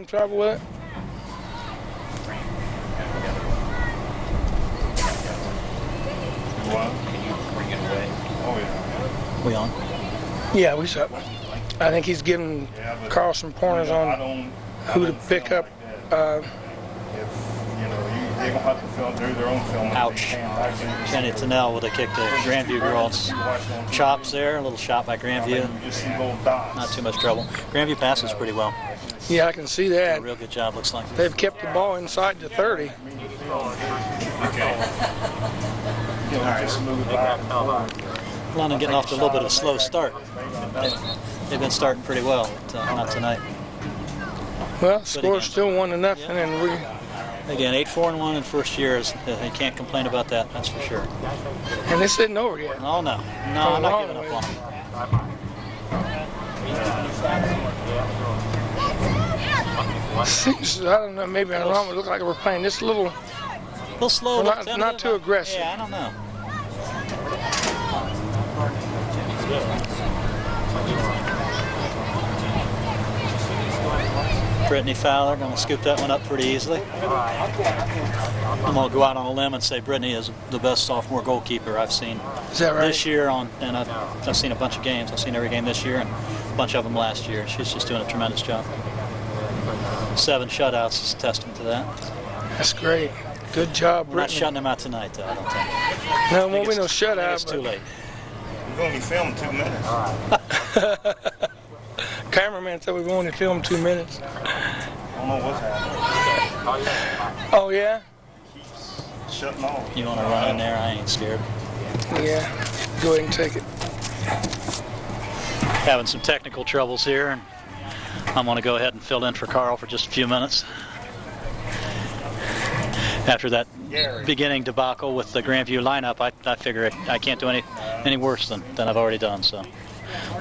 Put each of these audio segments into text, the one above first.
trouble with it? Can you bring it away? Oh, yeah. We on? Yeah, we saw. I think he's giving Carl some pointers on who to pick up. If, you know, they're going to have to do their own film. Ouch. Kenny Tennell with a kick to Grandview girls. Chops there, a little shot by Grandview. Not too much trouble. Grandview passes pretty well. Yeah, I can see that. A real good job, looks like. They've kept the ball inside the 30. Okay. All right, just move it back. London getting off to a little bit of a slow start. They've been starting pretty well, but not tonight. Well, score's still 1-0, and we. Again, 8-4-1 in first years. They can't complain about that, that's for sure. And this isn't over yet. Oh, no. No, I'm not giving up on them. I don't know, maybe I'm wrong, but it looked like we're playing this little slow, not too aggressive. Yeah, I don't know. Brittany Fowler going to scoop that one up pretty easily. I'm going to go out on a limb and say Brittany is the best sophomore goalkeeper I've seen this year. And I've seen a bunch of games. I've seen every game this year and a bunch of them last year. She's just doing a tremendous job. 7 shutouts is a testament to that. That's great. Good job, Brittany. We're not shutting them out tonight, though, I don't think. No, it won't be no shutout. It's too late. We're going to be filming 2 minutes. Cameraman said we only filmed 2 minutes. I don't know what's happening. Oh, yeah? Shutting off. You want to run in there? I ain't scared. Yeah. Go ahead and take it. Having some technical troubles here, and I'm going to go ahead and fill in for Carl for just a few minutes. After that beginning debacle with the Grandview lineup, I figure I can't do any worse than I've already done. So,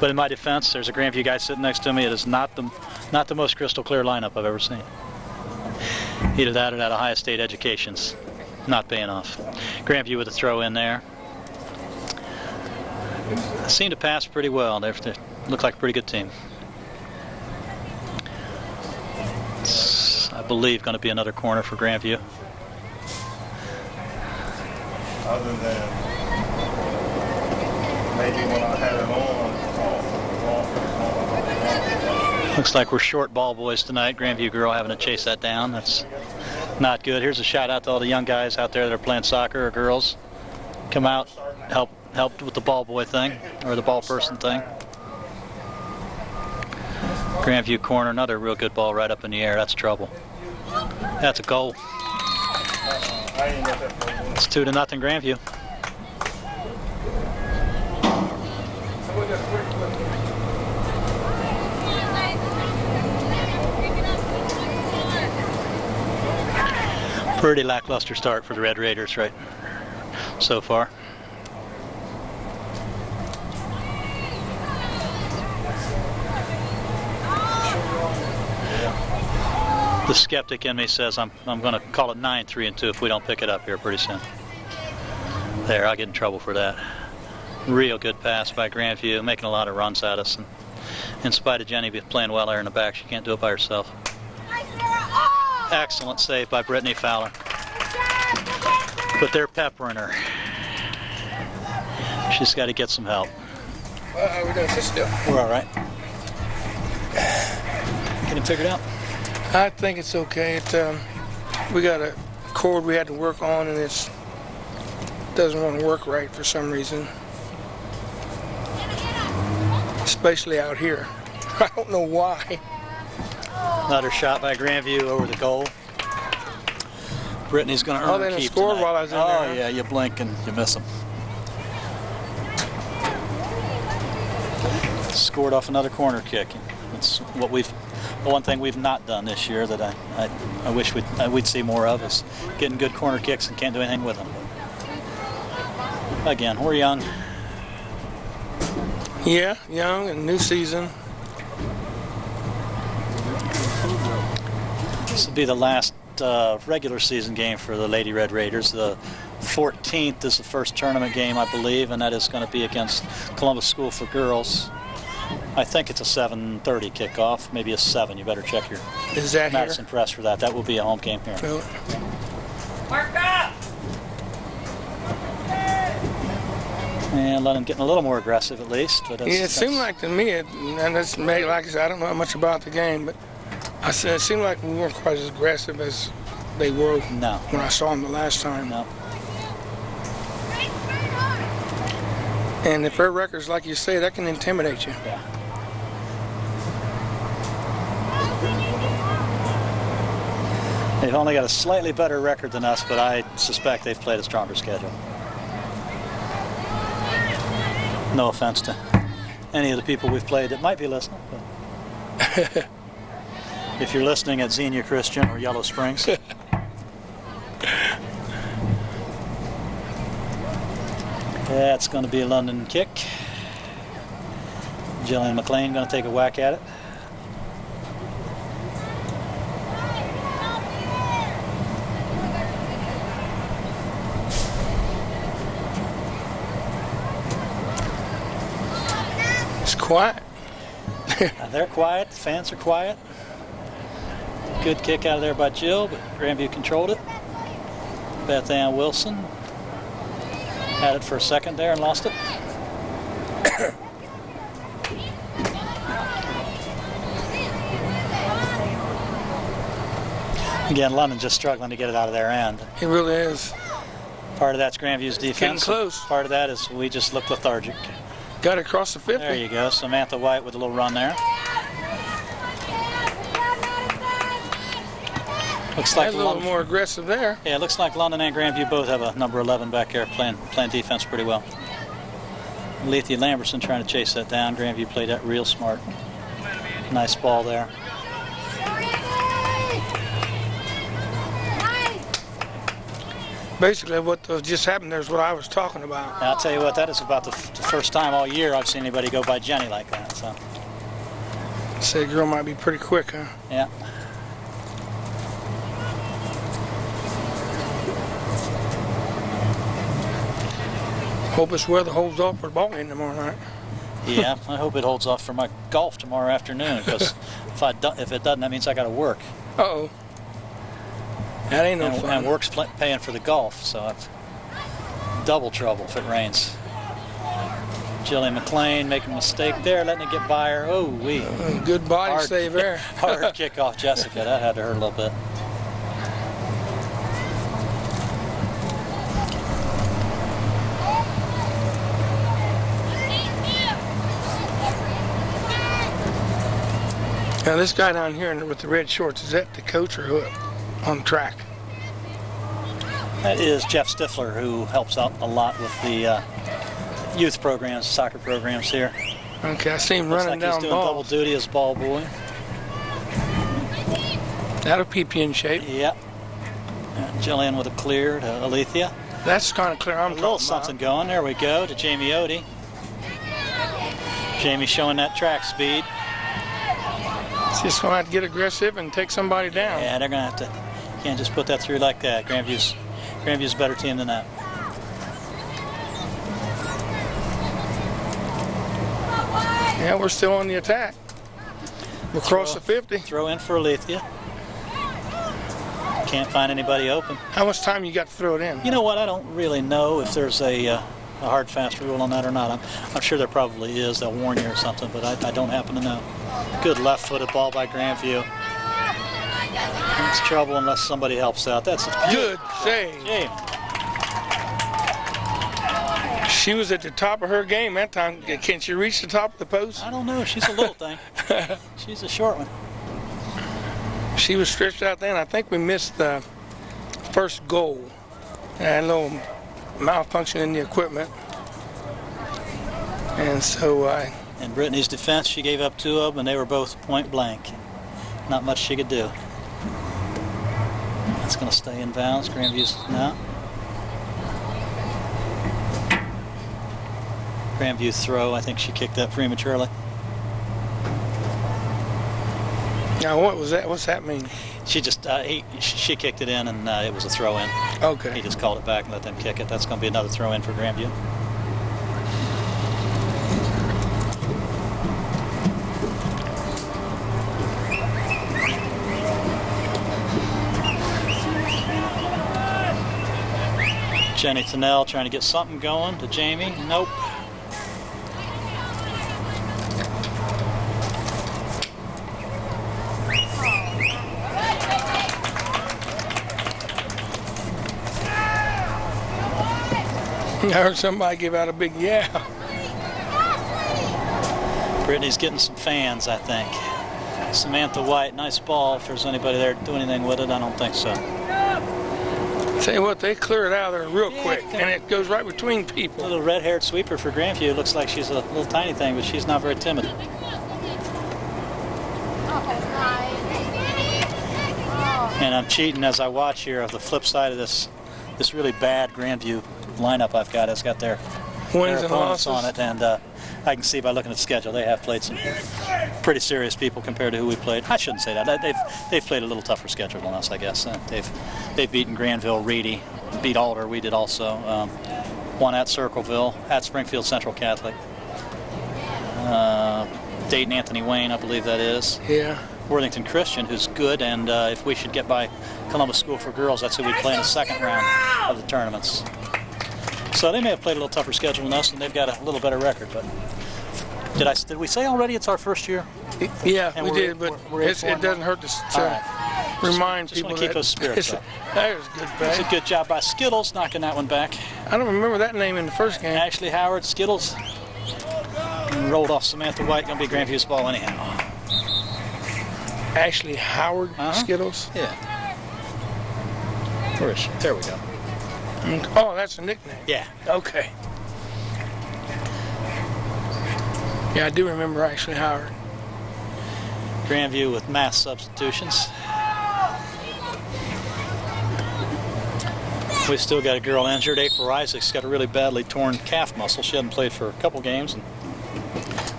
but in my defense, there's a Grandview guy sitting next to me. It is not the most crystal clear lineup I've ever seen. Either that or that Ohio State education's not paying off. Grandview with a throw in there. Seem to pass pretty well. They look like a pretty good team. It's, I believe, going to be another corner for Grandview. Other than maybe when I had it on. Looks like we're short ball boys tonight. Grandview girl having to chase that down. That's not good. Here's a shout out to all the young guys out there that are playing soccer or girls. Come out, help with the ball boy thing or the ball person thing. Grandview corner, another real good ball right up in the air. That's trouble. That's a goal. It's 2-0 Grandview. Pretty lackluster start for the Red Raiders right so far. The skeptic in me says I'm going to call it 9-3-2 if we don't pick it up here pretty soon. There, I'll get in trouble for that. Real good pass by Grandview, making a lot of runs at us. And in spite of Jenny playing well there in the back, she can't do it by herself. Excellent save by Brittany Fowler. But they're peppering her. She's got to get some help. How are we doing this still? We're all right. Get it figured out? I think it's okay. We got a chord we had to work on, and it doesn't want to work right for some reason. Especially out here. I don't know why. Another shot by Grandview over the goal. Brittany's going to earn her keep scored tonight. while I was in oh, there. yeah, you blink and you miss them. Scored off another corner kick. It's what the one thing we've not done this year that I wish we'd see more of is getting good corner kicks and can't do anything with them. Again, we're young. Yeah, young and new season. This will be the last regular season game for the Lady Red Raiders. The 14th is the first tournament game, I believe, and that is going to be against Columbus School for Girls. I think it's a 7:30 kickoff, maybe a 7. You better check your Is that here? Madison Press for that. That will be a home game here. Really? Mark up! And London getting a little more aggressive at least. But Yeah, it seemed like to me, and it's made, like I said, I don't know much about the game, but I said it seemed like we weren't quite as aggressive as they were No. when I saw them the last time. No. And if their record's like you say, that can intimidate you. Yeah. They've only got a slightly better record than us, but I suspect they've played a stronger schedule. No offense to any of the people we've played that might be listening, but if you're listening at Xenia Christian or Yellow Springs. That's going to be a London kick. Jillian McLean going to take a whack at it. It's quiet. They're quiet. The fans are quiet. Good kick out of there by Jill, but Grandview controlled it. Beth Ann Wilson had it for a second there and lost it. Again, London just struggling to get it out of their end. It really is. Part of that's Grandview's defense. Getting close. Part of that is we just look lethargic. Got it across the 50. There you go. Samantha White with a little run there. Looks like A little more aggressive there. Yeah, it looks like London and Grandview both have a number 11 back there playing defense pretty well. Alethea Lamberson trying to chase that down. Grandview played that real smart. Nice ball there. Basically, what just happened there is what I was talking about. Now, I'll tell you what, that is about the first time all year I've seen anybody go by Jenny like that. So, Say, girl might be pretty quick, huh? yeah. Hope this weather holds off for the ball game tomorrow night. Yeah, I hope it holds off for my golf tomorrow afternoon, because if it doesn't, that means I got to work. Uh-oh. That ain't no fun. And work's paying for the golf, so I've double trouble if it rains. Jillian McLean making a mistake there, letting it get by her. Oh, Good body save there. Hard kick off Jessica. That had to hurt a little bit. Now this guy down here with the red shorts, is that the coach or who on track? That is Jeff Stifler, who helps out a lot with the youth programs, soccer programs here. Okay, I see him Looks running like down he's doing double balls. duty as ball boy. That'll keep you in shape. Yep. And Jillian with a clear to Alethea. That's kind of clear. I'm A little talking about. something going. There we go to Jamie Odie. Jamie showing that track speed. It's just going to have to get aggressive and take somebody down. Yeah, they're going to have to. Can't just put that through like that. Grandview's a better team than that. Yeah, we're still on the attack. We're across the 50. Throw in for Alethea. Can't find anybody open. How much time you got to throw it in? You know what? I don't really know if there's a hard, fast rule on that or not. I'm sure there probably is. They'll warn you or something, but I don't happen to know. Good left-footed ball by Grandview. It's trouble unless somebody helps out. That's a Good save. Jamie. She was at the top of her game that time. Can she reach the top of the post? I don't know. She's a little thing. She's a short one. She was stretched out there, and I think we missed the first goal. Had a little malfunction in the equipment. And so In Brittany's defense, she gave up 2 of them, and they were both point blank. Not much she could do. That's going to stay in bounds. Grandview's now. Grandview throw. I think she kicked that prematurely. now what was that? What's that mean? She just she kicked it in, and it was a throw in. He Okay. just called it back and let them kick it. That's going to be another throw in for Grandview. Jenny Tennell trying to get something going to Jamie. Nope. I heard somebody give out a big yeah. Brittany's getting some fans, I think. Samantha White, nice ball. If there's anybody there to do anything with it, I don't think so. Tell you what, they clear it out of there real quick, and it goes right between people. Little red-haired sweeper for Grandview. Looks like she's a little tiny thing, but she's not very timid. And I'm cheating as I watch here of the flip side of this really bad Grandview lineup I've got. It's got their Wins and opponents losses on it, and I can see by looking at the schedule they have played some pretty serious people compared to who we played. I shouldn't say that. They've played a little tougher schedule than us, I guess. They've beaten Granville, Reedy, beat Alder. We did also. Won at Circleville, at Springfield Central Catholic, Dayton Anthony Wayne, I believe that is. Yeah. Worthington Christian, who's good, and if we should get by Columbus School for Girls, that's who we play in the second round of the tournaments. So they may have played a little tougher schedule than us, and they've got a little better record. But did we say already it's our first year? Yeah, And we we're- did, but we're it doesn't hurt to All right. remind Just people want to keep those spirits up. That was good, It's a bad. good job by Skittles knocking that one back. I don't remember that name in the first game. Ashley Howard, Skittles, and rolled off Samantha White. Going to be Grandview's ball anyhow. Ashley Howard Skittles. Yeah. Where is she? There we go. Oh, that's a nickname. Yeah. Okay. Yeah, I do remember Ashley Howard. Grandview with mass substitutions. We've still got a girl injured. April Isaac's got a really badly torn calf muscle. She hasn't played for a couple games, and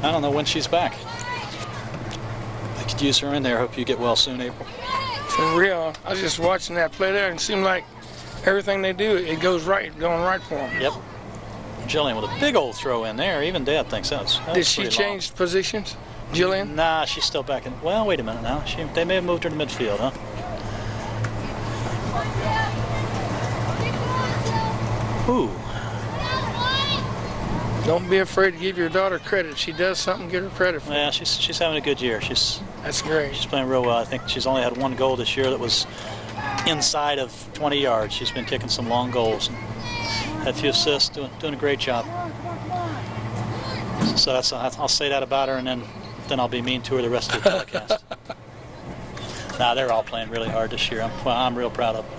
I don't know when she's back. I could use her in there. Hope you get well soon, April. For real. I was just watching that play there, and it seemed like everything they do, it goes right, going right for them. Yep. Jillian with a big old throw in there. Even Dad thinks that was Did she pretty change positions, Jillian? long. Nah, she's still back in. Well, wait a minute now. They may have moved her to midfield, huh? Ooh. Don't be afraid to give your daughter credit. She does something, get her credit for it. Yeah, she's having a good year. She's That's great. playing real well. I think she's only had one goal this year that was inside of 20 yards. She's been kicking some long goals. And had a few assists, doing a great job. So I'll say that about her, and then I'll be mean to her the rest of the telecast. Nah, they're all playing really hard this year. I'm real proud of them.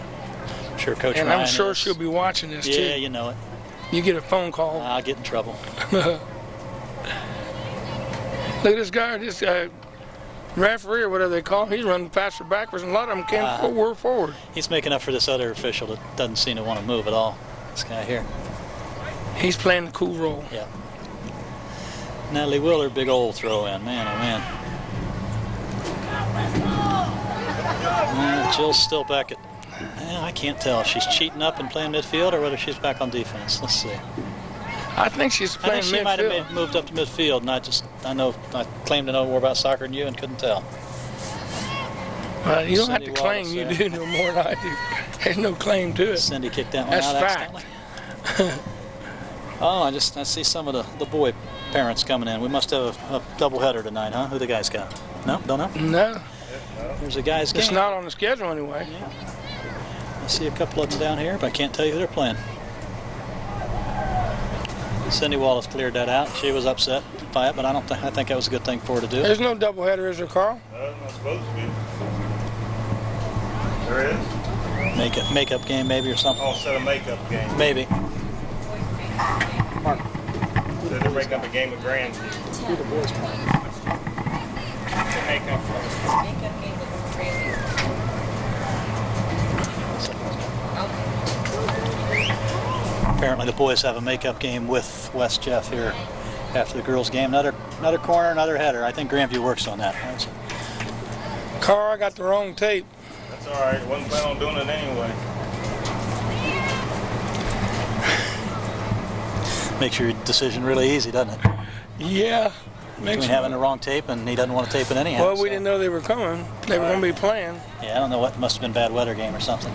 I'm sure Coach And Ryan I'm sure is. she'll be watching this, Yeah, too. you know it. You get a phone call. I'll get in trouble. Look at this guy, this referee or whatever they call him. He's running faster backwards, and a lot of them can't forward. He's making up for this other official that doesn't seem to want to move at all. This guy here. He's playing the cool role. Yeah. Natalie Willard, big old throw in. Man, oh man. Jill's still back at. I can't tell if she's cheating up and playing midfield or whether she's back on defense. Let's see. I think she's I playing think she might midfield. have moved up to midfield, and I claim to know more about soccer than you and couldn't tell. You don't have to Cindy claim Wallace you there. do no more than I do. There's no claim to it. Cindy kicked that one That's out fact. accidentally. Oh, I see some of the boy parents coming in. We must have a doubleheader tonight, huh? Who the guys got? No, don't know. No, There's a guy's game. it's not on the schedule anyway. I see a couple of them down here, but I can't tell you who they're playing. Cindy Wallace cleared that out. She was upset by it, but I think that was a good thing for her to do. There's no doubleheader, is there, Carl? No, it's not supposed to be. There is? Makeup game maybe or something. Oh, set a makeup game. Maybe. So they're breaking up a game with Grandview. Who the boys playing? Makeup. Makeup game with Grandview. Apparently the boys have a makeup game with West Jeff here after the girls' game. Another corner, another header. I think Grandview works on that. Carl, I got the wrong tape. That's all right. Wasn't planning on doing it anyway. Makes your decision really easy, doesn't it? Yeah. Between having the wrong tape and he doesn't want to tape it anyhow. Well, we so. didn't know they were coming. They were going to be playing. Yeah, I don't know what. Must have been a bad weather game or something.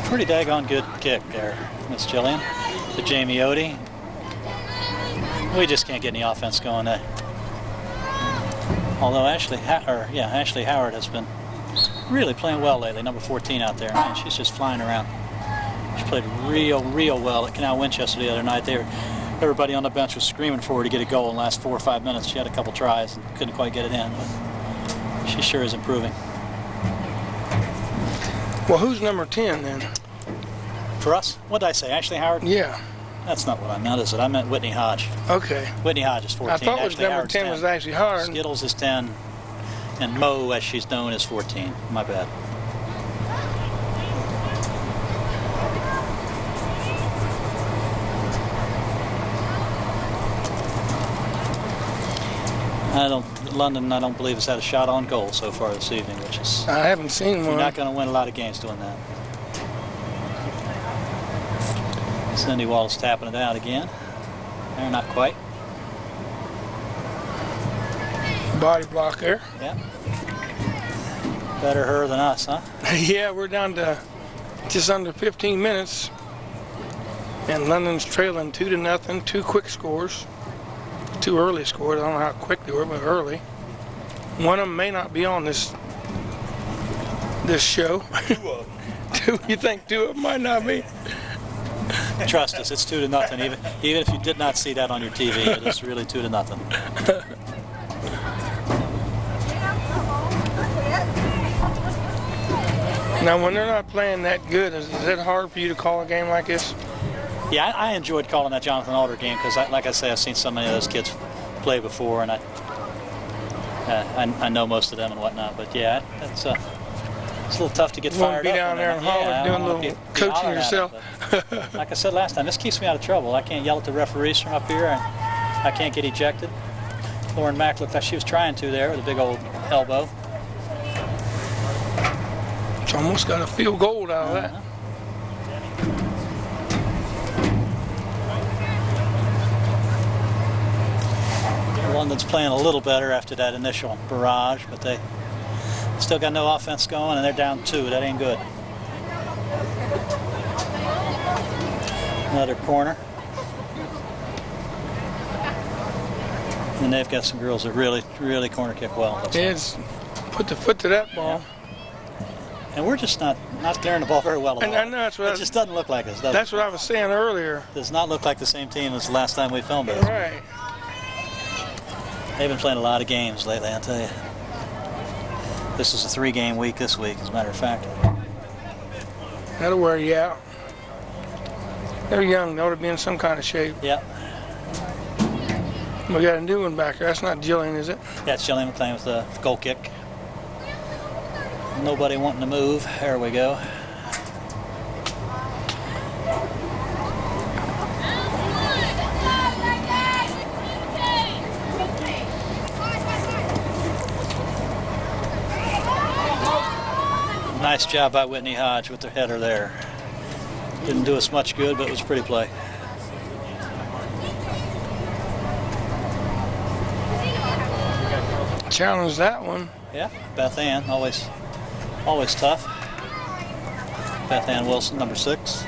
Pretty daggone good kick there, Miss Jillian. To Jamie Odie. We just can't get any offense going there. Although Ashley Howard has been really playing well lately, number 14 out there. Man, she's just flying around. She played real well at Canal Winchester the other night. Everybody on the bench was screaming for her to get a goal in the last 4 or 5 minutes. She had a couple tries and couldn't quite get it in, but she sure is improving. Well, who's number 10 then? For us? What did I say? Ashley Howard? Yeah. That's not what I meant, is it? I meant Whitney Hodge. Okay. Whitney Hodge is 14. I thought Ashley number Howard's 10 was actually Howard. Skittles is 10, and Mo, as she's known, is 14. My bad. London, I don't believe, has had a shot on goal so far this evening, which is... I haven't seen one. You're not going to win a lot of games doing that. Cindy Wallace tapping it out again. They're not quite. Body block there. Yeah. Better her than us, huh? Yeah, we're down to just under 15 minutes. And London's trailing 2-0. 2 quick scores. 2 early scores. I don't know how quick they were, but early. One of them may not be on this show. 2 of them. You think 2 of them might not be? Trust us, it's 2-0. Even if you did not see that on your TV, it is really 2-0. Now, when they're not playing that good, is it hard for you to call a game like this? Yeah, I enjoyed calling that Jonathan Alder game because, like I say, I've seen so many of those kids play before, and I know most of them and whatnot. But yeah, it's a little tough to get fired up. You want to be down there and holler, doing a little coaching yourself. Like I said last time, this keeps me out of trouble. I can't yell at the referees from up here, and I can't get ejected. Lauren Mack looked like she was trying to there with a big old elbow. It's almost got a field goal out of that. London's playing a little better after that initial barrage, but they still got no offense going, and they're down 2. That ain't good. Another corner. And they've got some girls that really corner kick well. It's put the foot to that ball. Yeah. And we're just not clearing the ball very well at all. I know that's what it just doesn't look like us, does That's what I was saying earlier. Does not look like the same team as the last time we filmed it. Right. They've been playing a lot of games lately, I'll tell you. This is a 3-game week this week, as a matter of fact. That'll wear you out. They're young. They ought to be in some kind of shape. Yeah. We got a new one back there. That's not Jillian, is it? Yeah, it's Jillian playing with the goal kick. Nobody wanting to move. There we go. Nice job by Whitney Hodge with the header there. Didn't do us much good, but it was a pretty play. Challenge that one. Yeah, Beth Ann, always tough. Beth Ann Wilson, number 6.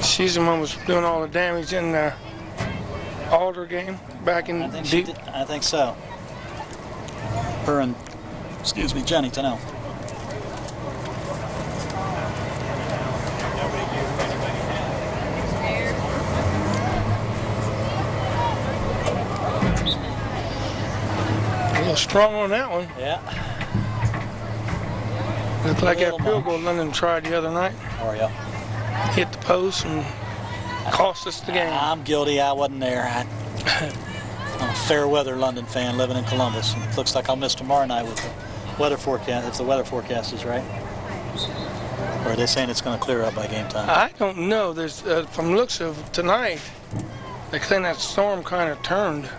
She's the one who was doing all the damage in the Alder game back in deep. I think so. Her and, Jenny Tennell. A little strong on that one. Yeah. Looked like that field goal London tried the other night. Oh, yeah. Hit the post and cost us the game. I'm guilty. I wasn't there. I'm a fair weather London fan living in Columbus. And it looks like I'll miss tomorrow night with the weather forecast, if the weather forecast is right. Or are they saying it's going to clear up by game time? I don't know. There's from the looks of tonight, they claim that storm kind of turned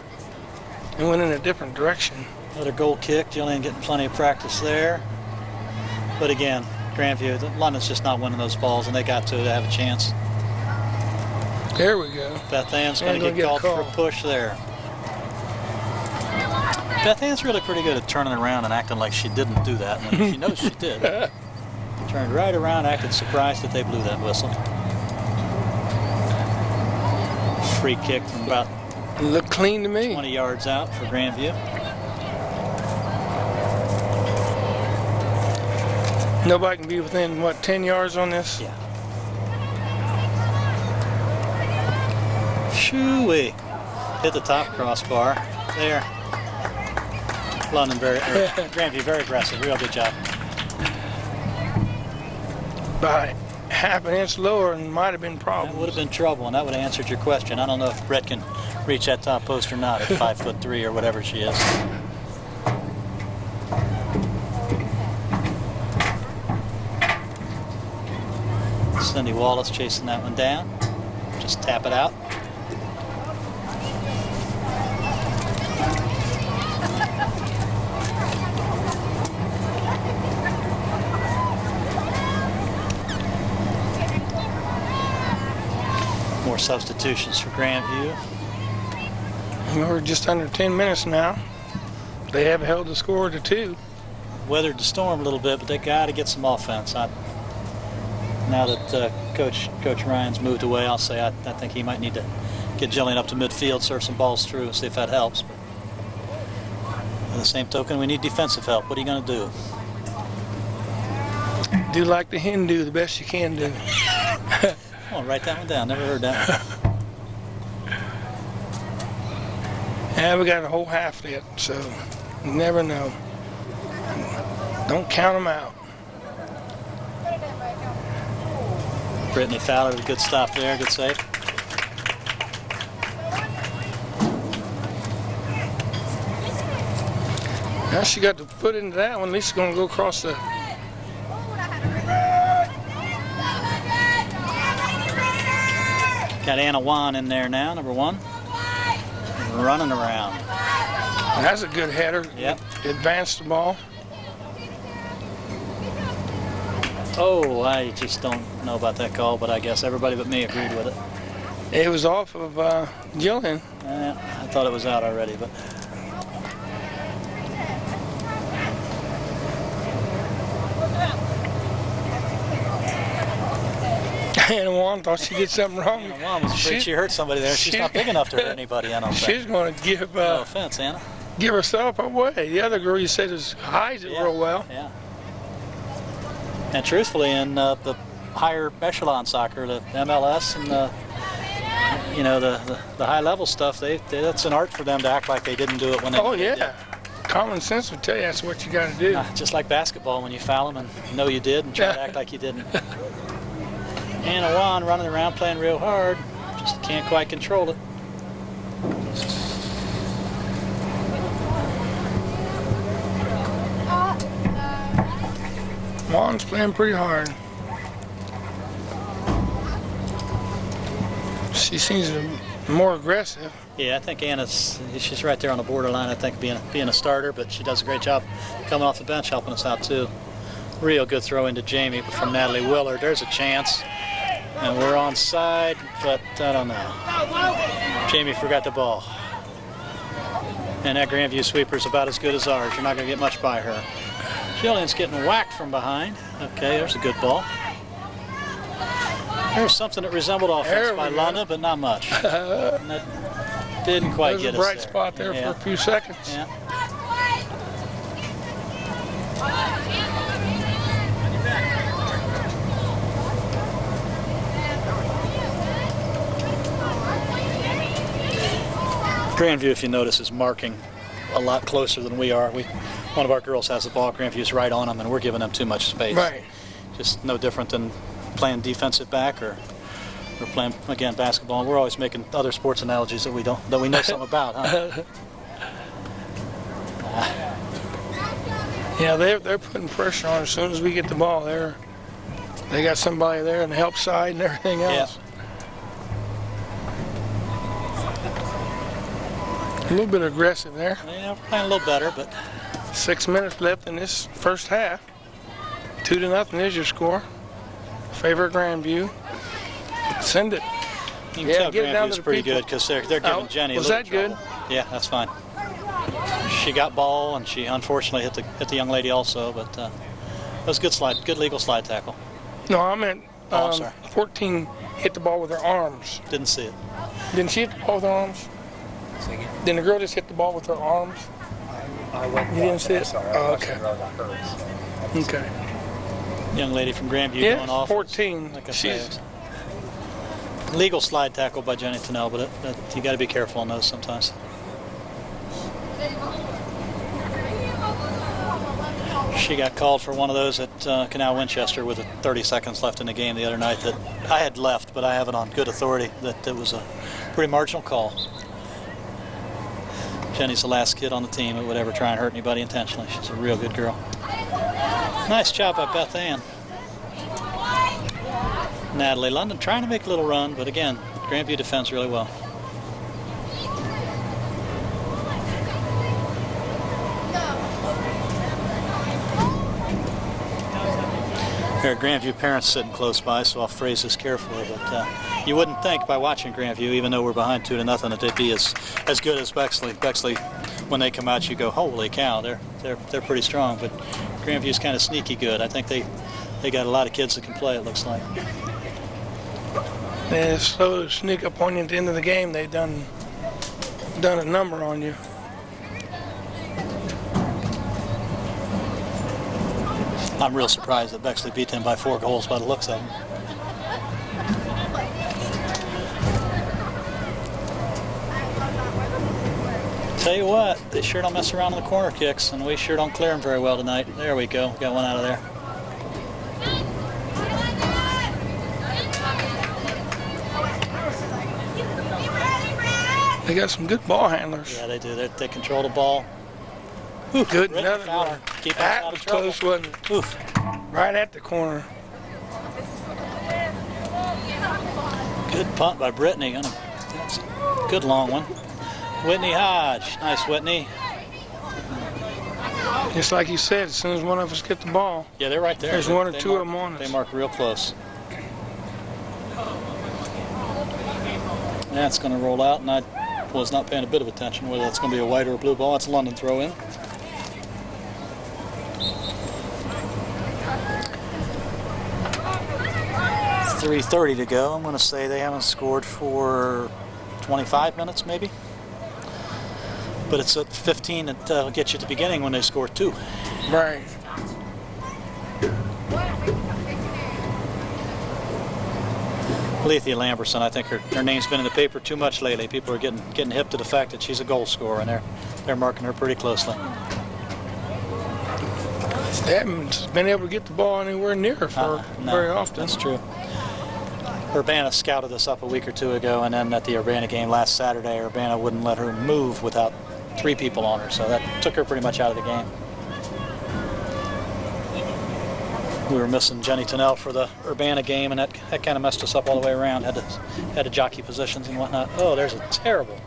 and went in a different direction. Another goal kick. Jillian getting plenty of practice there. But again, Grandview, London's just not winning those balls, and they got to have a chance. There we go. Beth Ann's going to get called for a push there. Beth Ann's really pretty good at turning around and acting like she didn't do that when she knows she did. Turned right around, acted surprised that they blew that whistle. Free kick from about Looked clean to me. 20 yards out for Grandview. Nobody can be within, what, 10 yards on this? Yeah. Shoo-wee. Hit the top crossbar. There. London Grandview very aggressive. Real good job. By half an inch lower and might have been That problems. would have been trouble, and that would have answered your question. I don't know if Brett can reach that top post or not at 5'3" or whatever she is. Cindy Wallace chasing that one down. Just tap it out. More substitutions for Grandview. We're just under 10 minutes now. They have held the score to 2. Weathered the storm a little bit, but they got to get some offense. Now that Coach Ryan's moved away, I'll say I think he might need to get Jillian up to midfield, serve some balls through, and see if that helps. But by the same token, we need defensive help. What are you going to do? Do like the Hindu, the best you can do. Oh, write that one down. Never heard that one. Yeah, we got a whole half yet, so you never know. Don't count them out. Brittany Fowler, a good stop there, good save. Now she got the foot into that one. At least she's going to go across the... Got Anna Wan in there now, number 1. Running around. That's a good header. Yep. Advanced the ball. Oh, I just don't know about that call, but I guess everybody but me agreed with it. It was off of Jillian. I thought it was out already, but... Anna Wan thought she did something wrong. Anna Wan was afraid she hurt somebody there. She's not big enough to hurt anybody, I don't think. She's going to give No offense, Anna. give herself away. The other girl you said hides it real well. Yeah. And truthfully, in the higher echelon soccer, the MLS and the high level stuff, that's an art for them to act like they didn't do it when they did. Common sense would tell you that's what you got to do. Just like basketball, when you foul them and know you did and try to act like you didn't. Anna Wan running around playing real hard, just can't quite control it. Wan's playing pretty hard. She seems more aggressive. Yeah, I think she's right there on the borderline, I think, being a starter, but she does a great job coming off the bench helping us out too. Real good throw into Jamie from Natalie Willard. There's a chance. And we're onside, but I don't know. Jamie forgot the ball. And that Grandview sweeper's about as good as ours. You're not going to get much by her. Jillian's getting whacked from behind. Okay, there's a good ball. There's something that resembled offense by London, but not much. And that didn't quite get us there. There's a bright spot there for a few seconds. Yeah. Grandview, if you notice, is marking a lot closer than we are. One of our girls has the ball. Grandview's right on them, and we're giving them too much space. Right. Just no different than playing defensive back or playing, again, basketball. We're always making other sports analogies that we know something about, huh? Yeah, they're putting pressure on as soon as we get the ball there. They got somebody there on the help side and everything else. Yeah. A little bit aggressive there. Yeah, we're playing a little better, but 6 minutes left in this first half. 2-0 is your score. Favor Grandview. Send it. you can tell Grandview's pretty good because they're giving Jenny a little trouble. Was that good? Yeah, that's fine. She got ball and she unfortunately hit the young lady also, but was good legal slide tackle. No, I meant Oh, I'm sorry. 14 hit the ball with her arms. Didn't see it. Didn't she hit the ball with her arms? Didn't the girl just hit the ball with her arms? You didn't see it? Oh, okay. Okay. Young lady from Grandview Yeah, going off. 14. Like I She's said, legal slide tackle by Jenny Tennell, but you got to be careful on those sometimes. She got called for one of those at Canal Winchester with 30 seconds left in the game the other night that I had left, but I have it on good authority that it was a pretty marginal call. Jenny's the last kid on the team that would ever try and hurt anybody intentionally. She's a real good girl. Nice job by Beth Ann. Natalie London trying to make a little run, but again, Grandview defends really well. There are Grandview parents sitting close by, so I'll phrase this carefully. But you wouldn't think by watching Grandview, even though we're behind 2-0, that they'd be as good as Bexley. Bexley, when they come out, you go, holy cow, they're pretty strong. But Grandview's kind of sneaky good. I think they got a lot of kids that can play. It looks like. They're slow to sneak up on you at the end of the game. They've done a number on you. I'm real surprised that Bexley beat them by 4 goals by the looks of them. Tell you what, they sure don't mess around on the corner kicks, and we sure don't clear them very well tonight. There we go, got one out of there. They got some good ball handlers. Yeah, they do. They control the ball. Oof, good. Brittany Another Fowler. one. Keep us That out was of trouble. close, wasn't it? Oof. Right at the corner. Good punt by Brittany. That's a good long one. Whitney Hodge. Nice, Whitney. Just like you said, as soon as one of us get the ball, Yeah, they're right there. there's one or two of them on They us. mark real close. That's going to roll out, and I was not paying a bit of attention whether that's going to be a white or a blue ball. It's a London throw in. .3:30 to go. I'm going to say they haven't scored for 25 minutes maybe. But it's at 15 that gets you at the beginning when they score 2. Right. Alethea Lamberson, I think her name's been in the paper too much lately. People are getting hip to the fact that she's a goal scorer, and they're marking her pretty closely. They haven't been able to get the ball anywhere near her for No, very often. That's true. Urbana scouted us up a week or two ago, and then at the Urbana game last Saturday, Urbana wouldn't let her move without 3 people on her, so that took her pretty much out of the game. We were missing Jenny Tennell for the Urbana game, and that kind of messed us up all the way around. Had to jockey positions and whatnot. Oh, there's a terrible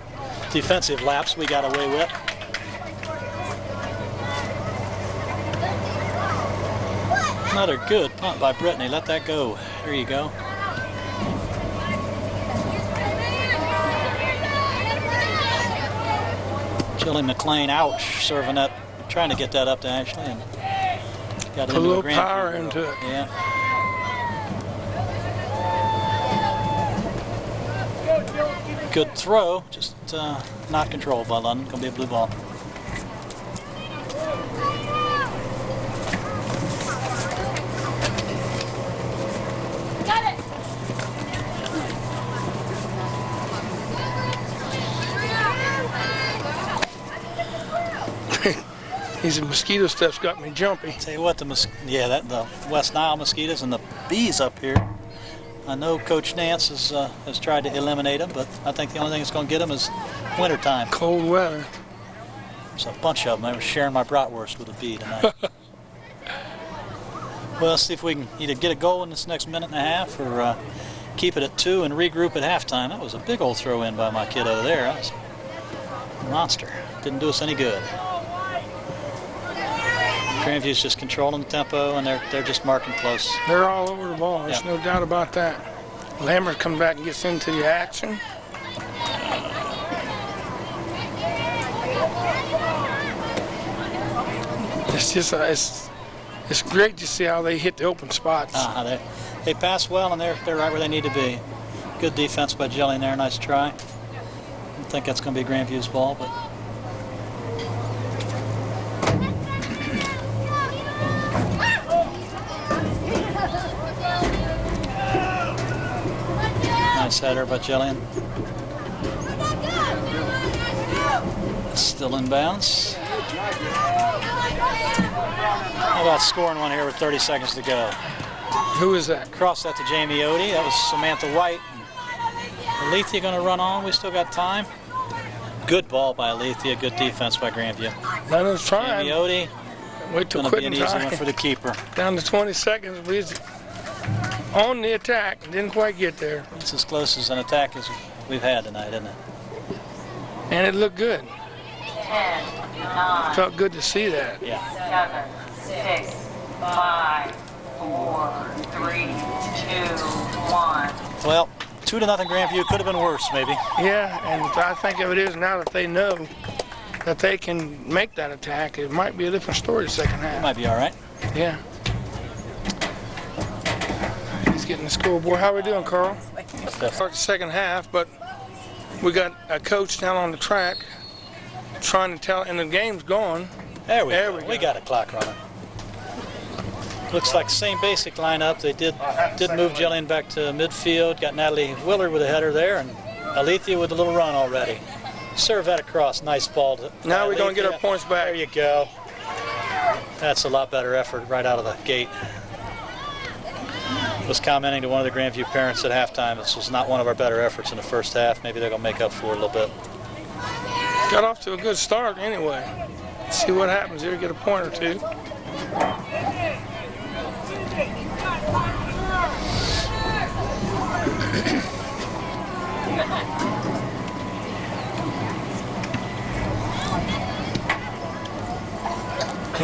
defensive lapse we got away with. Another good punt by Brittany. Let that go. There you go. Jillian McLean, ouch, serving that, trying to get that up to Ashley, and got it Put a little Grandview power girl. into it. Yeah. Good throw, just not controlled by London. Gonna be a blue ball. Got it. These mosquito stuff's got me jumpy. Tell you what, the West Nile mosquitoes and the bees up here. I know Coach Nance has tried to eliminate them, but I think the only thing that's going to get them is wintertime. Cold weather. There's a bunch of them. I was sharing my bratwurst with a bee tonight. Well, let's see if we can either get a goal in this next minute and a half or keep it at 2 and regroup at halftime. That was a big old throw in by my kid over there. That was a monster. Didn't do us any good. Grandview's just controlling the tempo, and they're just marking close. They're all over the ball. There's no doubt about that. Lambert comes back and gets into the action. It's just it's It's great to see how they hit the open spots. They pass well, and they're right where they need to be. Good defense by Jillian there. Nice try. I don't think that's going to be Grandview's ball, but. Nice header by Jillian. Still in bounds. How about scoring one here with 30 seconds to go? Who is that? Cross that to Jamie Odie. That was Samantha White. Alethea going to run on. We still got time. Good ball by Alethea. Good defense by Grandview. Leonard's trying. Jamie Odie. Wait till Going to be an quitting easy time. one for the keeper. Down to 20 seconds. We're on the attack. Didn't quite get there. It's as close as an attack as we've had tonight, isn't it? And it looked good. 10, 9, Felt good to see that. Yeah. 7, 6, 5, 4, 3, 2, 1. Well, 2-0 Grandview. Could have been worse, maybe. Yeah, and I think of it is now that they know that they can make that attack, it might be a different story the second half. Might be all right. Yeah. He's getting the scoreboard. How we doing, Carl? Start the second half, but we got a coach down on the track trying to tell, and the game's going. There we There go. we go. We got a clock running. Looks like the same basic lineup. They did move Jillian back to midfield. Got Natalie Willard with a header there, and Alethea with a little run already. Serve that across. Nice ball. Now we're going to get our Alethea. points back. There you go. That's a lot better effort right out of the gate. Was commenting to one of the Grandview parents at halftime, this was not one of our better efforts in the first half. Maybe they're going to make up for it a little bit. Got off to a good start anyway. See what happens here, get a point or two.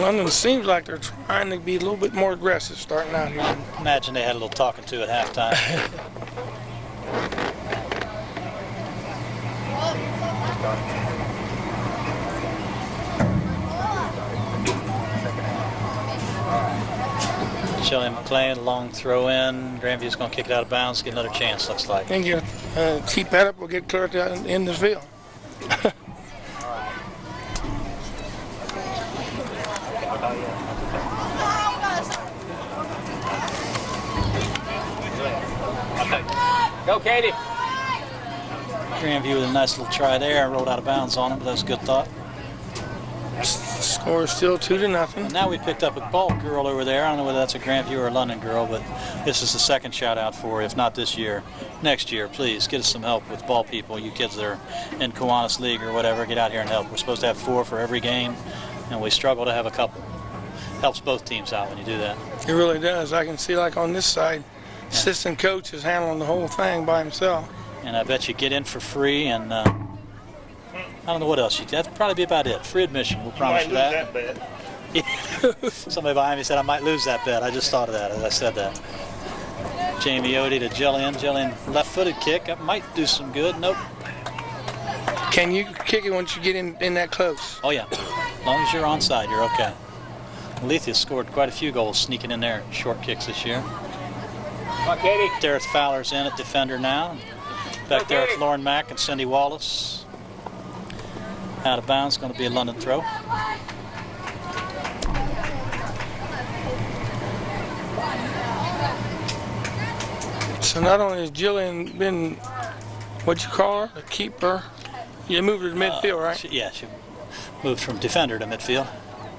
London seems like they're trying to be a little bit more aggressive starting out here. Imagine they had a little talking to at halftime. Shelley McLean, long throw in. Grandview's going to kick it out of bounds, get another chance, looks like. Think you keep that up, we'll get clear to in this field. Go, Katie. Grandview with a nice little try there, rolled out of bounds on him, but that was a good thought. Score is still 2-0. And now we picked up a ball girl over there. I don't know whether that's a Grandview or a London girl, but this is the second shout out for, if not this year, next year. Please get us some help with ball people. You kids that are in Kiwanis League or whatever, get out here and help. We're supposed to have 4 for every game, and we struggle to have a couple. Helps both teams out when you do that. It really does. I can see like on this side, assistant coach is handling the whole thing by himself. And I bet you get in for free, and I don't know what else. That'd probably be about it. Free admission, we'll promise you that. Somebody behind me said I might lose that bet. I just thought of that as I said that. Jamie Odie to Jillian. Jillian left-footed kick. That might do some good. Nope. Can you kick it once you get in that close? Oh, yeah. As long as you're onside, you're okay. Alethea scored quite a few goals sneaking in there, short kicks this year. Come on, Katie. Dareth Fowler's in at defender now. Back there with Lauren Mack and Cindy Wallace. Out of bounds, going to be a London throw. So not only has Jillian been, what'd you call her, a keeper? You moved her to midfield, right? She moved from defender to midfield.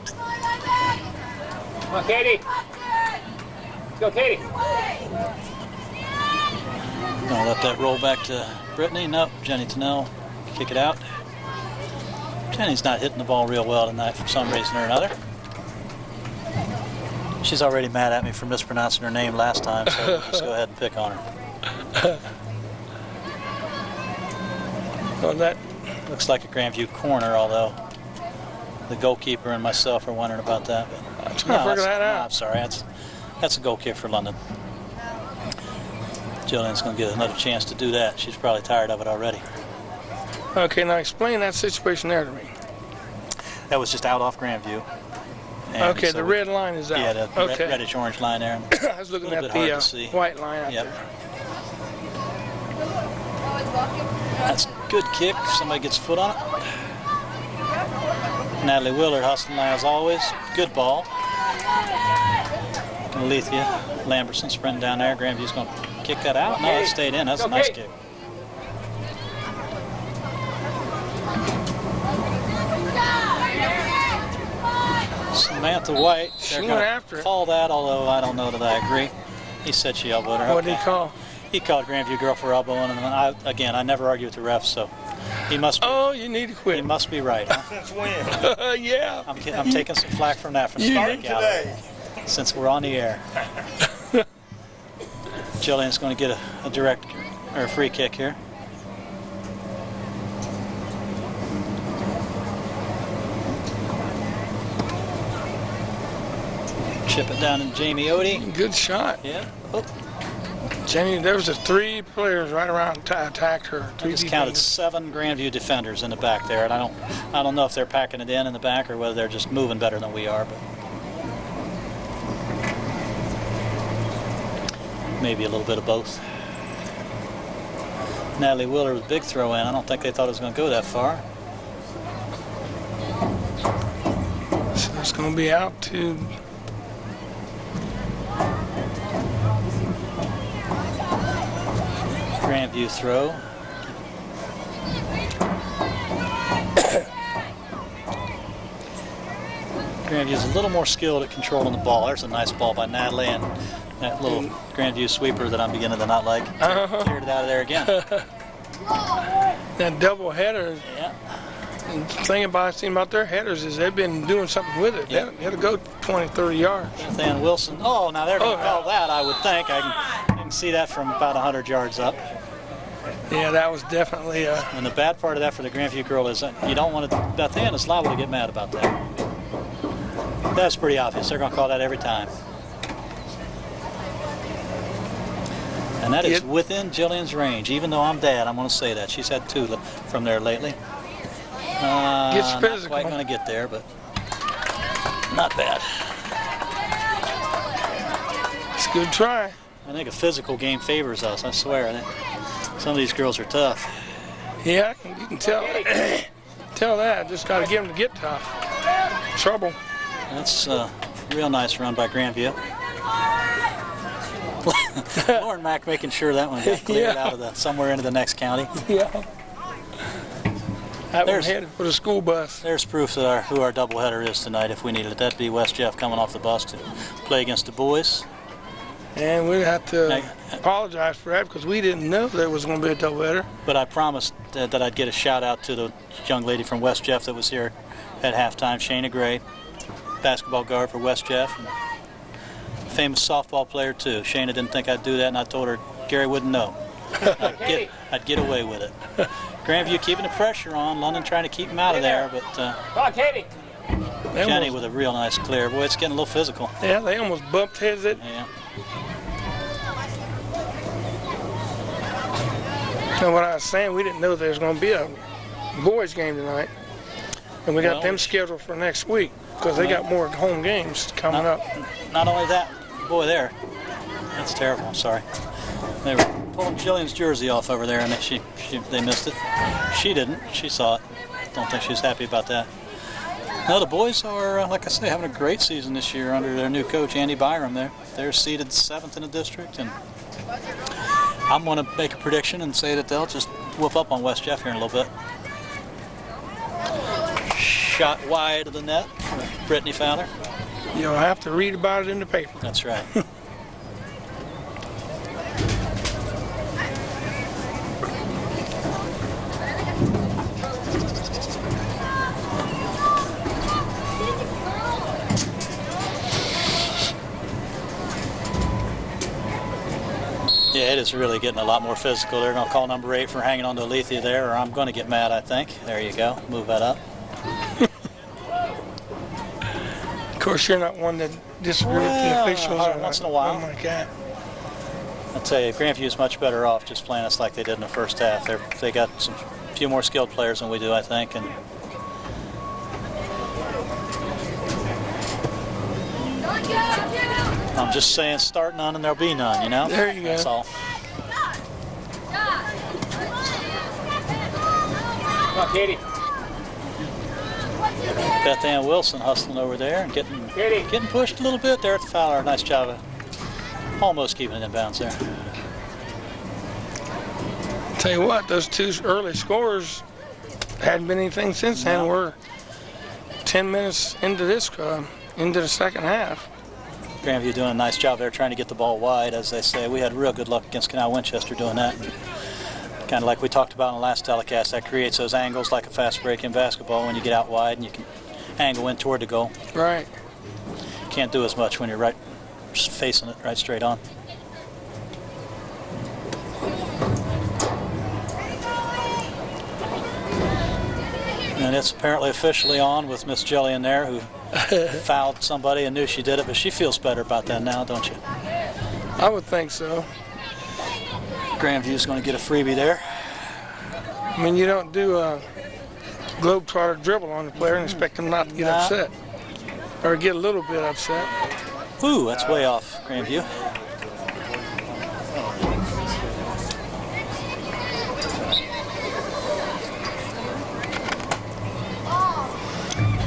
Come on, Katie. Let's go, Katie. Gonna let that roll back to Brittany. Nope, Jenny Tennell, kick it out. Jenny's not hitting the ball real well tonight for some reason or another. She's already mad at me for mispronouncing her name last time, so we'll just go ahead and pick on her. Well, that Looks like a Grandview corner, although the goalkeeper and myself are wondering about that. But I'm trying to figure that out. No, I'm sorry, that's a goal kick for London. Jillian's going to get another chance to do that. She's probably tired of it already. Okay, now explain that situation there to me. That was just out off Grandview. And Okay, so the red line is out. Yeah, the okay. reddish-orange line there. I was looking a at little bit hard the to see. white line out Yep. there. That's a good kick. Somebody gets foot on it. Natalie Willard hustling as always. Good ball. Alethea Lamberson sprinting down there. Grandview's going to kick that out. No, it stayed in. That's a nice kick. Samantha White. They're She going went after to it. call that, although I don't know that I agree. He said she elbowed her. What did he call? He called Grandview girl for elbowing, and I never argue with the refs, so he must be. Oh, you need to He quit. must be right. Huh? Since when? Yeah. I'm taking some flack from that from Starting Scott Gallup, today. since we're on the air. Jillian's going to get a direct or a free kick here. Chip it down to Jamie Odie. Good shot. Yeah. Oh, Jenny, there was the 3 players right around attacked her. I 3 just counted defenders. 7 Grandview defenders in the back there, and I don't know if they're packing it in the back or whether they're just moving better than we are, but maybe a little bit of both. Natalie Willard with a big throw in. I don't think they thought it was going to go that far. So it's going to be out to Grandview throw. Grandview's a little more skilled at controlling the ball. There's a nice ball by Natalie, and that little Grandview sweeper that I'm beginning to not like. Cleared it out of there again. that double header. Yeah. The thing I've seen about their headers is they've been doing something with it. Yeah. They had to go 20, 30 yards. Beth Ann Wilson. Oh, now they're going to call that, I would think. I can see that from about 100 yards up. Yeah, that was definitely And the bad part of that for the Grandview girl is that you don't want to. Beth Ann is liable to get mad about that. That's pretty obvious. They're going to call that every time. And that is within Jillian's range. Even though I'm dad, I'm going to say that. She's had 2 from there lately. Gets Not physical. quite going to get there, but not bad. it's a good try. I think a physical game favors us, I swear. Some of these girls are tough. Yeah, you can tell tell that. Just got to get them to get tough. Trouble. That's a real nice run by Grandview. Lauren Mack making sure that one got cleared out of somewhere into the next county. Yeah. That There's- one headed for the school bus. There's proof that who our doubleheader is tonight if we needed it. That'd be West Jeff coming off the bus to play against the boys. And we have to Hey. apologize for that because we didn't know there was going to be a doubleheader. But I promised that I'd get a shout out to the young lady from West Jeff that was here at halftime, Shayna Gray, basketball guard for West Jeff, and famous softball player too. Shayna didn't think I'd do that, and I told her Gary wouldn't know. I'd get away with it. Grandview keeping the pressure on, London trying to keep him out of there, but Come on, Katie. They Jenny almost, with a real nice clear. Boy, it's getting a little physical. yeah, they almost bumped heads. Yeah. And what I was saying, we didn't know there was going to be a boys game tonight. And we got Well, them scheduled for next week because they got more home games coming up. Not only that, boy, that's terrible. I'm sorry. They were pulling Jillian's jersey off over there, and they missed it. She didn't. She saw it. Don't think she's happy about that. No, the boys are, like I say, having a great season this year under their new coach, Andy Byram. They're seeded 7th in the district, and I'm going to make a prediction and say that they'll just whoop up on West Jeff here in a little bit. Shot wide of the net for Brittany Fowler. You'll have to read about it in the paper. That's right. Yeah, it is really getting a lot more physical. They're going to call number 8 for hanging on to Alethea there, or I'm going to get mad, I think. There you go. Move that up. Of course, you're not one that disagrees with Well, the officials. once in a while. Oh my God. I'll tell you, Grandview is much better off just playing us like they did in the first half. They got a few more skilled players than we do, I think. And I'm just saying, start none and there'll be none, you know? There you go. That's all. Come on, Katie. Beth Ann Wilson hustling over there and getting pushed a little bit there at the Fowler. Nice job of almost keeping it in bounds there. Tell you what, those two early scores hadn't been anything since then. We're 10 minutes into this, into the second half. Grandview doing a nice job there trying to get the ball wide, as they say. We had real good luck against Canal Winchester doing that. Kind of like we talked about in the last telecast, that creates those angles like a fast break in basketball when you get out wide and you can angle in toward the goal. Right. Can't do as much when you're right facing it right straight on. And it's apparently officially on with Miss Jillian there, who fouled somebody and knew she did it, but she feels better about that now, don't you? I would think so. Grandview's going to get a freebie there. I mean, you don't do a globetrotter dribble on the player and expect them not to get upset. Or get a little bit upset. Ooh, that's way off, Grandview.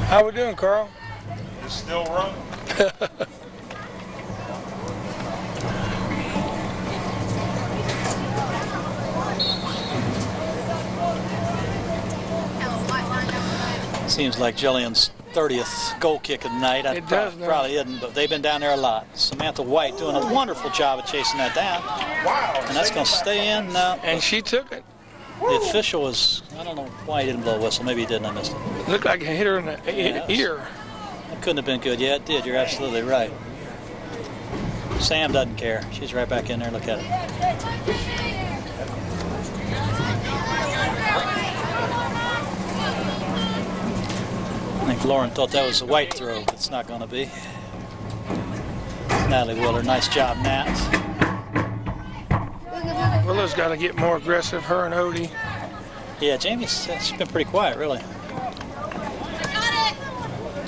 How we doing, Carl? It's still running. Seems like Jillian's 30th goal kick of the night. It does now. Probably isn't, but they've been down there a lot. Samantha White doing a wonderful job of chasing that down. Wow. And that's going to stay in now. And she took it. The official was, I don't know why he didn't blow a whistle. Maybe he didn't, I missed it. Looked like it hit her in the ear. It couldn't have been good. Yeah, it did. You're absolutely right. Sam doesn't care. She's right back in there. Look at it. I think Lauren thought that was a White throw, but it's not going to be. Natalie Willer, nice job, Nat. Willow's got to get more aggressive, her and Odie. Yeah, Jamie's she's been pretty quiet, really.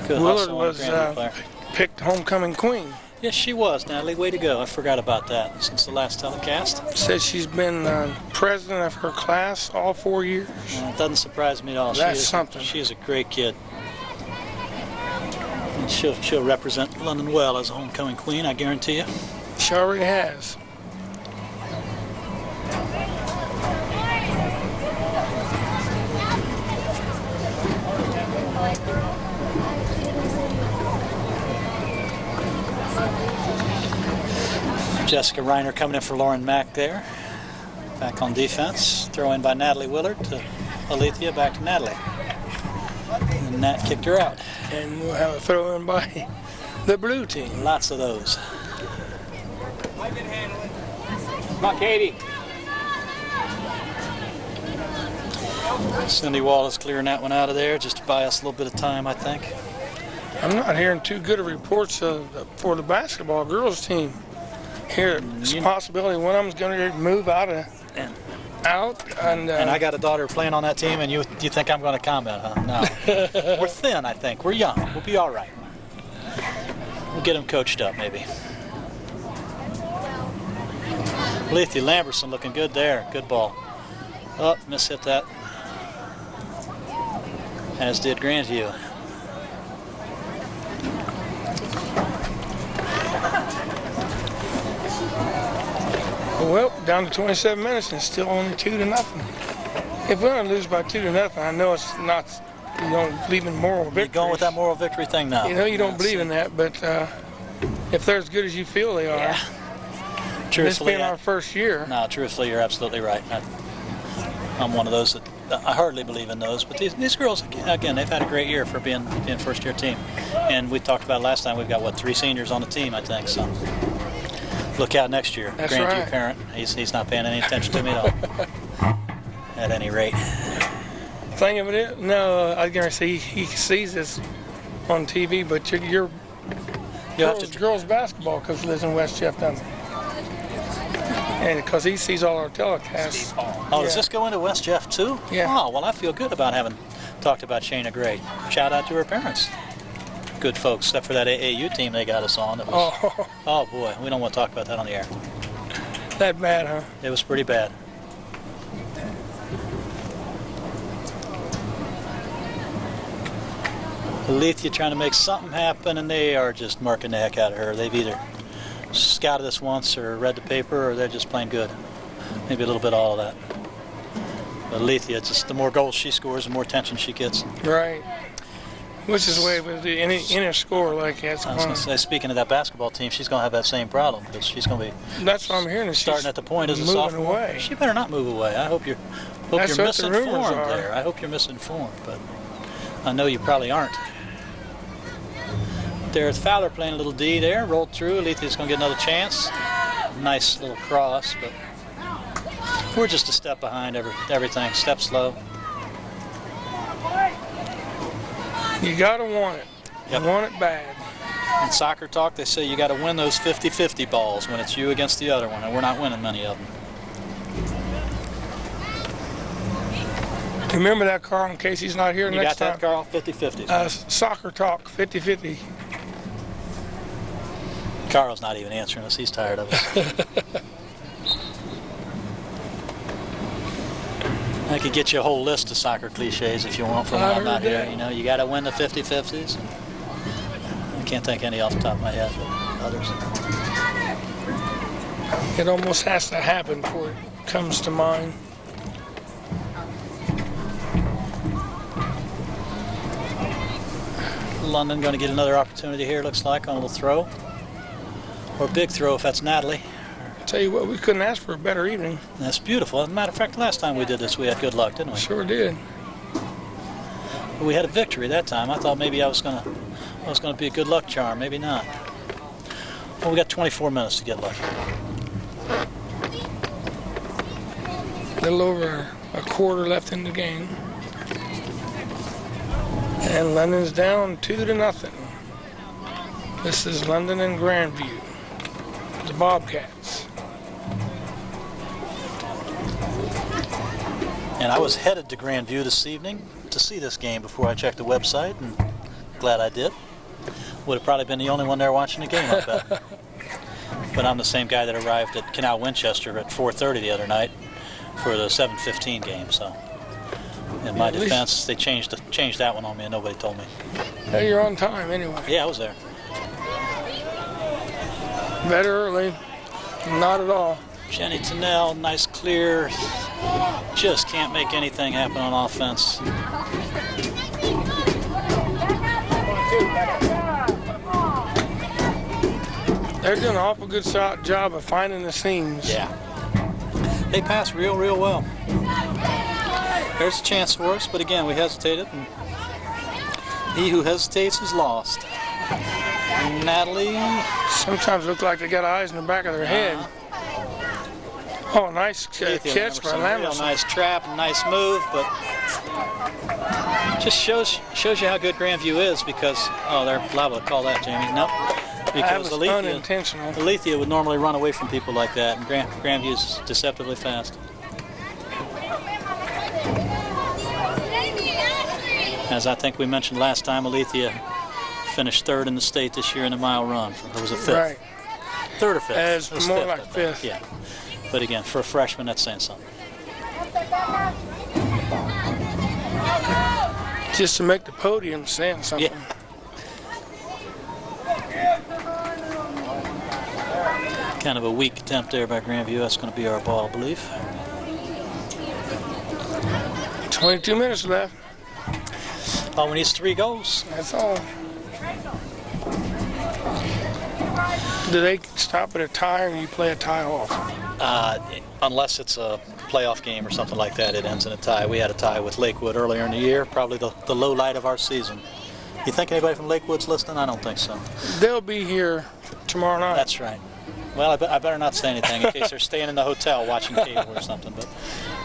Good Willard hustle on was Grandview player. picked homecoming queen. Yes, she was, Natalie. Way to go. I forgot about that since the last telecast. Said she's been president of her class all 4 years. It doesn't surprise me at all. That's something. She is a great kid. And she'll represent London well as a homecoming queen, I guarantee you. She already has. Jessica Reiner coming in for Lauren Mack there. Back on defense. Throw in by Natalie Willard to Alethea, back to Natalie. And Nat kicked her out. And we'll have a throw in by the blue team. Lots of those. Come on, Katie. Cindy Wallace clearing that one out of there just to buy us a little bit of time, I think. I'm not hearing too good of reports for the basketball girls team. Here, it's a possibility one of them's going to move out. And I got a daughter playing on that team, and you think I'm going to comment, huh? No. We're thin, I think. We're young. We'll be all right. We'll get them coached up, maybe. Alethea Lamberson looking good there. Good ball. Oh, miss-hit that. As did Grandview. Well, down to 27 minutes and still only 2-0. If we're going to lose by 2-0, I know it's not, you don't believe in moral victory. You're going with that moral victory thing now. You know you don't believe in that, but if they're as good as you feel they are, yeah. This being our first year. No, truthfully, you're absolutely right. I'm one of those that I hardly believe in those, but these girls, again, they've had a great year for being first-year team. And we talked about it last time, we've got, 3 seniors on the team, I think, so. Look out next year. That's Grandview right. parent. He's not paying any attention to me at all. At any rate. Thing of it is, no, I guarantee he sees this on TV, but you're girls basketball because he lives in West Jeff, doesn't he? And because he sees all our telecasts. Oh, does this go into West Jeff too? Yeah. Oh, well, I feel good about having talked about Shayna Gray. Shout out to her parents. good folks, except for that AAU team they got us on. It was, oh boy, we don't want to talk about that on the air. That bad, huh? It was pretty bad. Alethea trying to make something happen, and they are just marking the heck out of her. They've either scouted us once or read the paper, or they're just playing good. Maybe a little bit of all of that. But Alethea, just the more goals she scores, the more attention she gets. Right. Which is the way with any score like that. I was going to say, speaking of that basketball team, she's going to have that same problem because she's going to be. That's what I'm hearing. Starting at the point as a sophomore. Away. She better not move away. I hope you're misinformed there. I hope you're misinformed, but I know you probably aren't. There's Fowler playing a little D there, rolled through. Alethea's going to get another chance. Nice little cross, but we're just a step behind everything. Step slow. You got to want it. Yep. You want it bad. In soccer talk, they say you got to win those 50-50 balls when it's you against the other one, and we're not winning many of them. Remember that, Carl, in case he's not here next time. You got that, Carl? 50-50. Soccer talk, 50-50. Carl's not even answering us. He's tired of us. I could get you a whole list of soccer cliches if you want from when I'm not here. You know, you got to win the 50-50s. I can't think any off the top of my head, but others. It almost has to happen before it comes to mind. London going to get another opportunity here, looks like, on a little throw. Or a big throw if that's Natalie. Tell you what, we couldn't ask for a better evening. That's beautiful. As a matter of fact, last time we did this, we had good luck, didn't we? Sure did. But we had a victory that time. I thought maybe I was gonna be a good luck charm. Maybe not. Well, we got 24 minutes to get lucky. A little over a quarter left in the game. And London's down 2-0. This is London and Grandview, the Bobcats. And I was headed to Grandview this evening to see this game before I checked the website, and glad I did. Would have probably been the only one there watching the game, I bet. But I'm the same guy that arrived at Canal Winchester at 4:30 the other night for the 7:15 game, so. In my defense, they changed that one on me and nobody told me. Hey, you're on time anyway. Yeah, I was there. Better early. Not at all. Jenny Tennell, nice clear. Just can't make anything happen on offense. They're doing an awful good job of finding the seams. Yeah. They pass real well. There's a chance for us, but again, we hesitated. And he who hesitates is lost. Natalie. Sometimes look like they got eyes in the back of their head. Oh, nice catch by Lamerson. Nice trap, nice move, but just shows you how good Grandview is because, oh, they're liable to call that, Jamie. Nope. Because that was unintentional. Alethea would normally run away from people like that, and Grandview is deceptively fast. As I think we mentioned last time, Alethea finished third in the state this year in the mile run. It was a fifth. Right. Third or fifth? It's more like fifth. Yeah. But again, for a freshman, that's saying something. Just to make the podium saying something. Yeah. Kind of a weak attempt there by Grandview. That's going to be our ball, I believe. 22 minutes left. All we need is 3 goals. That's all. Do they stop at a tie or you play a tie off? Unless it's a playoff game or something like that, it ends in a tie. We had a tie with Lakewood earlier in the year, probably the low light of our season. You think anybody from Lakewood's listening? I don't think so. They'll be here tomorrow night. That's right. Well, I better not say anything in case they're staying in the hotel watching cable or something. But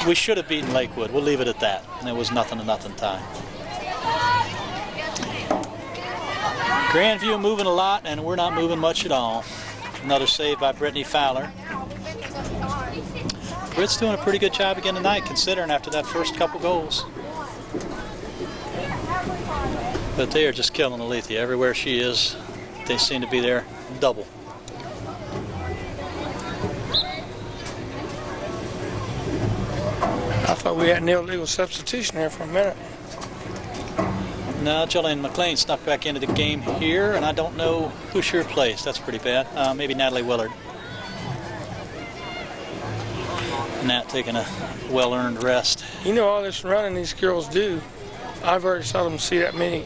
we should have beaten Lakewood. We'll leave it at that. And it was 0-0 tie. Grandview moving a lot, and we're not moving much at all. Another save by Brittany Fowler. Britt's doing a pretty good job again tonight, considering after that first couple goals. But they are just killing Alethea. Everywhere she is, they seem to be there double. I thought we had an illegal substitution there for a minute. Now Jillian McLean snuck back into the game here, and I don't know who she replaced. That's pretty bad. Maybe Natalie Willard. Nat taking a well-earned rest. You know, all this running these girls do, I've very seldom see that many,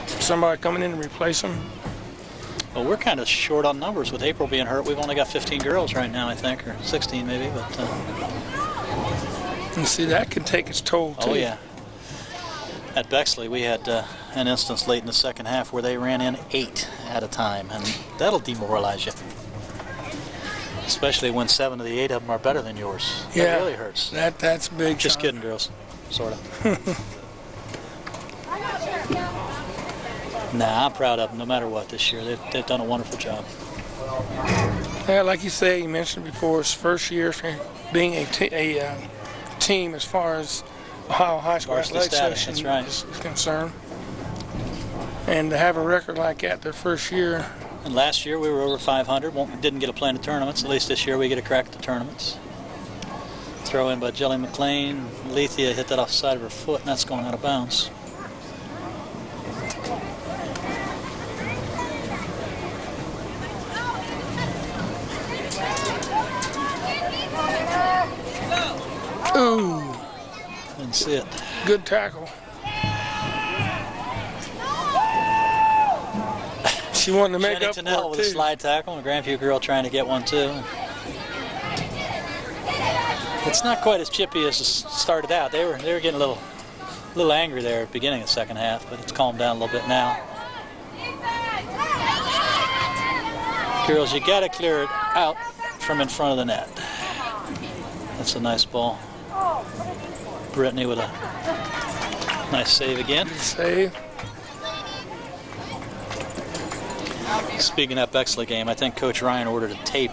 somebody coming in to replace them. Well, we're kind of short on numbers with April being hurt. We've only got 15 girls right now, I think, or 16 maybe. But and see, that could take its toll, too. Oh, yeah. At Bexley, we had an instance late in the second half where they ran in 8 at a time, and that'll demoralize you. Especially when 7 of the 8 of them are better than yours. Yeah, that really hurts. That's big. Just kidding, girls. Sort of. Nah, I'm proud of them no matter what this year. They've done a wonderful job. Yeah, like you say, you mentioned before, it's first year for being a team as far as Ohio High School Athletic Association is concerned. And to have a record like that their first year. And last year we were over 500. Didn't get a play in the tournaments. At least this year we get a crack at the tournaments. Throw in by Jillian McLean. Alethea hit that off the side of her foot, and that's going out of bounds. Ooh. Didn't see it. Good tackle. She wanted to make Jenny up Tennell for with it, a too. slide tackle, and a Grandview girl trying to get one, too. It's not quite as chippy as it started out. They were getting a little angry there at the beginning of the second half, but it's calmed down a little bit now. Girls, you got to clear it out from in front of the net. That's a nice ball. Brittany with a nice save again. Save. Speaking of that Bexley game, I think Coach Ryan ordered a tape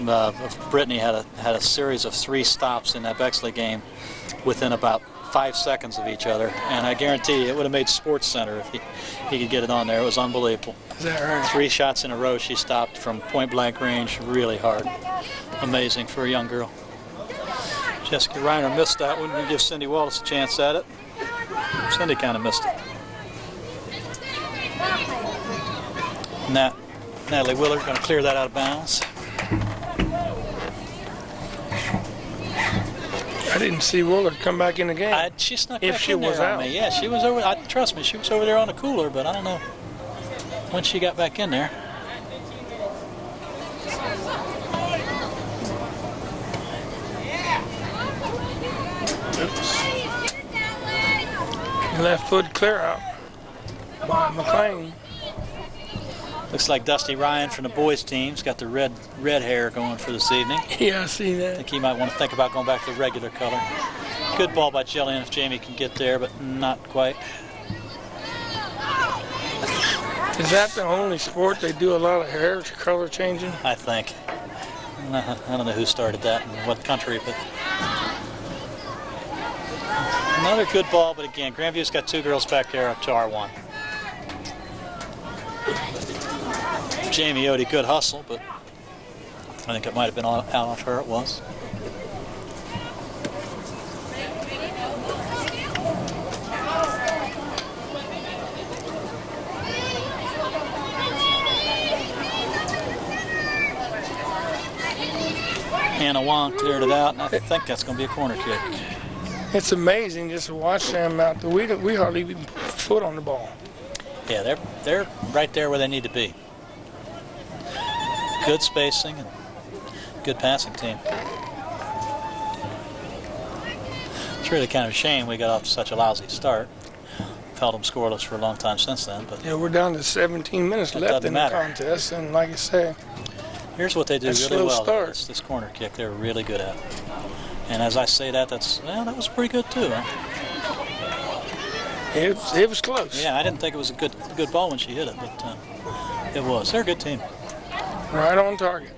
of Brittany had a series of 3 stops in that Bexley game within about 5 seconds of each other, and I guarantee you it would have made Sports Center if he could get it on there. It was unbelievable. Is that right? 3 shots in a row she stopped from point blank range, really hard. Amazing for a young girl. Jessica Reiner missed that one. We give Cindy Wallace a chance at it. Cindy kind of missed it. Natalie Willard going to clear that out of bounds. I didn't see Willard come back in the game. She snuck if back she in there was on out. me. Yeah, she was over. Trust me, she was over there on the cooler, but I don't know when she got back in there. Oops. Left foot clear out by McLean. Looks like Dusty Ryan from the boys' team's got the red hair going for this evening. Yeah, I see I that. think he might want to think about going back to the regular color. Good ball by Jillian if Jamie can get there, but not quite. Is that the only sport they do a lot of hair color changing? I think. I don't know who started that and what country, but another good ball, but again, Grandview's got 2 girls back there up to R1. Jamie Odie, good hustle, but I think it might have been out off her. It was. Hannah Wong cleared it out, and I think that's going to be a corner kick. It's amazing just to watch them out there. We hardly even put a foot on the ball. Yeah, they're right there where they need to be. Good spacing and good passing team. It's really kind of a shame we got off to such a lousy start. Held them scoreless for a long time since then, but Yeah, we're down to 17 minutes It left doesn't in matter. the contest, and like I say, here's what they do A really slow well. start. This corner kick they're really good at. And as I say that, that was pretty good too. Huh? it was close. Yeah, I didn't think it was a good ball when she hit it, but it was. They're a good team. Right on target.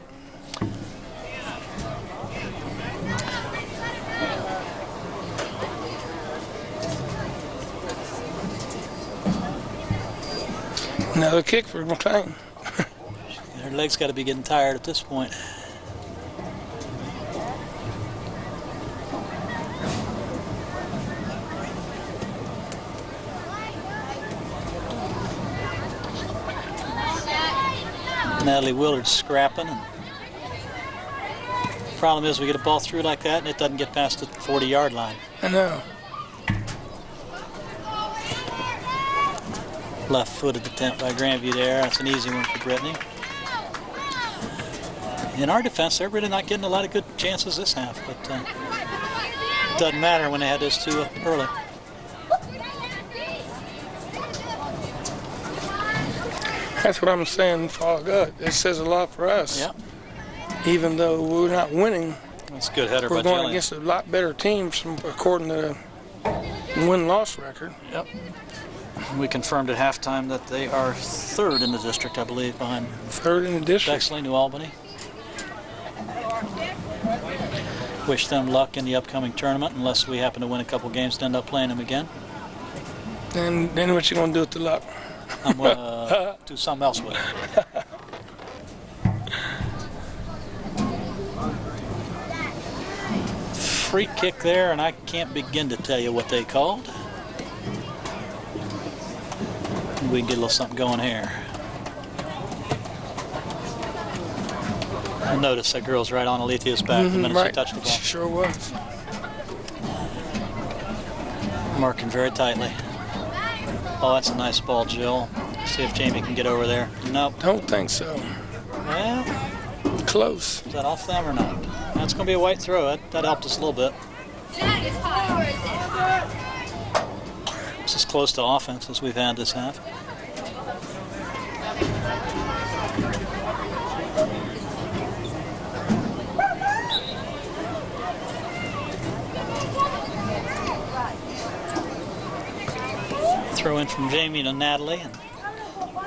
Another kick for McLean. Their legs got to be getting tired at this point. Natalie Willard's scrapping. And the problem is we get a ball through like that and it doesn't get past the 40-yard line. I know. Left-footed attempt by Grandview there. That's an easy one for Brittany. In our defense, they're really not getting a lot of good chances this half, but it doesn't matter when they had those two early. That's what I'm saying, Fall God. It says a lot for us. Yeah. Even though we're not winning, That's a good header we're by going Jillian. against a lot better teams according to the win-loss record. Yep. We confirmed at halftime that they are third in the district, I believe, behind Third in the district. Bexley, New Albany. Wish them luck in the upcoming tournament, unless we happen to win a couple games to end up playing them again. And then what you gonna do with the luck? I'm going to do something else with it. Free kick there, and I can't begin to tell you what they called. We can get a little something going here. I noticed that girl's right on Alethia's back the minute she touched the ball. Sure was. Marking very tightly. Oh, that's a nice ball, Jill. See if Jamie can get over there. Nope. Don't think so. Well, Close. is that off them or not? That's going to be a white throw. That helped us a little bit. It's as close to offense as we've had this half. Throw in from Jamie to Natalie, and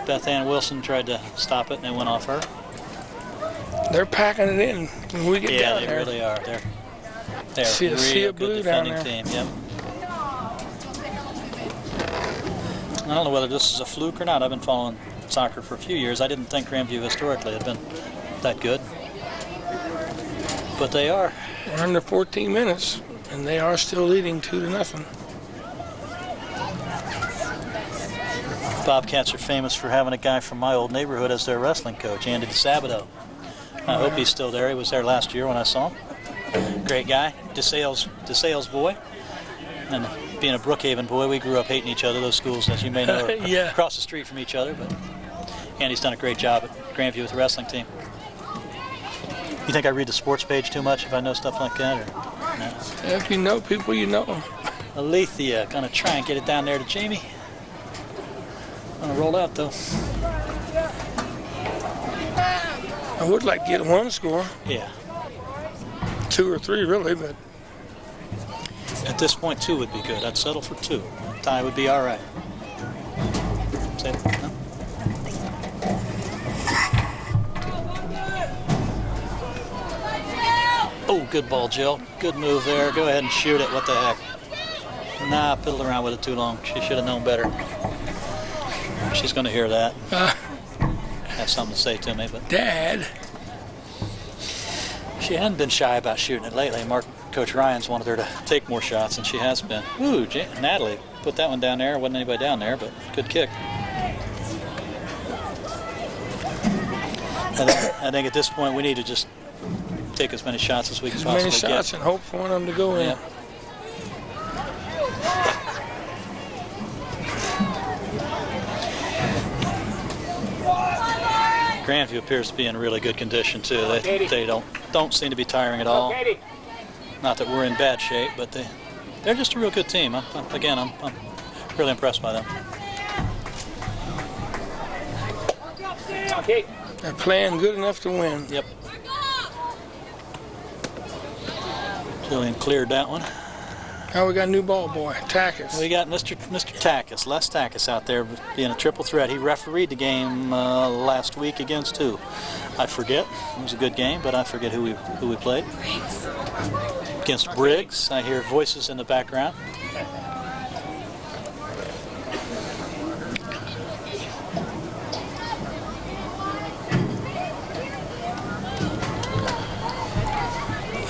Beth Ann Wilson tried to stop it, and it went off her. They're packing it in when we get down Yeah, they there. really are. They're See a real sea of good blue down defending there. team. Yep. I don't know whether this is a fluke or not. I've been following soccer for a few years. I didn't think Grandview historically had been that good, but they are. We're under 14 minutes, and they are still leading 2-0. Bobcats are famous for having a guy from my old neighborhood as their wrestling coach, Andy DeSabato. I hope he's still there. He was there last year when I saw him. Great guy, DeSales boy. And being a Brookhaven boy, we grew up hating each other. Those schools, as you may know, are Yeah. across the street from each other. But Andy's done a great job at Grandview with the wrestling team. You think I read the sports page too much if I know stuff like that? Or no? If you know people, you know them. Alethea gonna try and get it down there to Jamie. Gonna roll out though. I would like to get one score, Yeah. 2 or 3 really, but At this point, 2 would be good. I'd settle for 2. Tie would be all right. Say it. No? Oh, good ball, Jill. Good move there. Go ahead and shoot it. What the heck? Nah, piddled around with it too long. She should have known better. She's going to hear that. Have something to say to me, but Dad. she hadn't been shy about shooting it lately. Coach Ryan's wanted her to take more shots, and she has been. Ooh, Natalie put that one down there. Wasn't anybody down there, but good kick. I think at this point we need to just take as many shots as we can As possibly many shots get. and hope for one of them to go in. Yeah. Grandview appears to be in really good condition too. They don't seem to be tiring at all. Not that we're in bad shape, but they're just a real good team. I'm really impressed by them. They're playing good enough to win. Yep. Jillian cleared that one. Now we got a new ball boy, Takis. We got Mr. Takis, Les Takis out there being a triple threat. He refereed the game last week against who? I forget. It was a good game, but I forget who we played. Against Briggs. I hear voices in the background.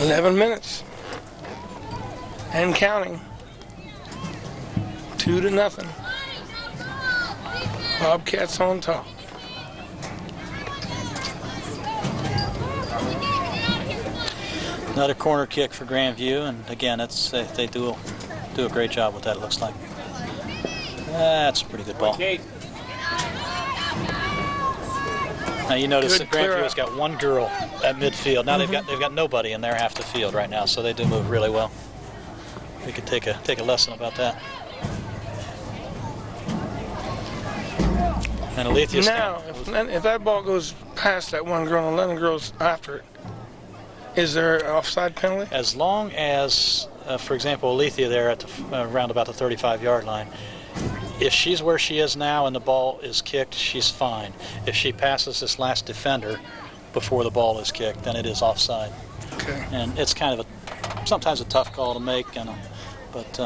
11 minutes. And counting. 2-0. Bobcats on top. Another corner kick for Grandview, and again, it's they do a great job with that. It looks like that's a pretty good ball. Now you notice that Grandview has got one girl at midfield. Now they've got nobody in there half the field right now, so they do move really well. We could take a lesson about that. And Alethea now, if that ball goes past that one girl and 11 girls after it, is there an offside penalty? As long as, for example, Alethea there at around about the 35-yard line, if she's where she is now and the ball is kicked, she's fine. If she passes this last defender before the ball is kicked, then it is offside. Okay. And it's kind of sometimes a tough call to make, but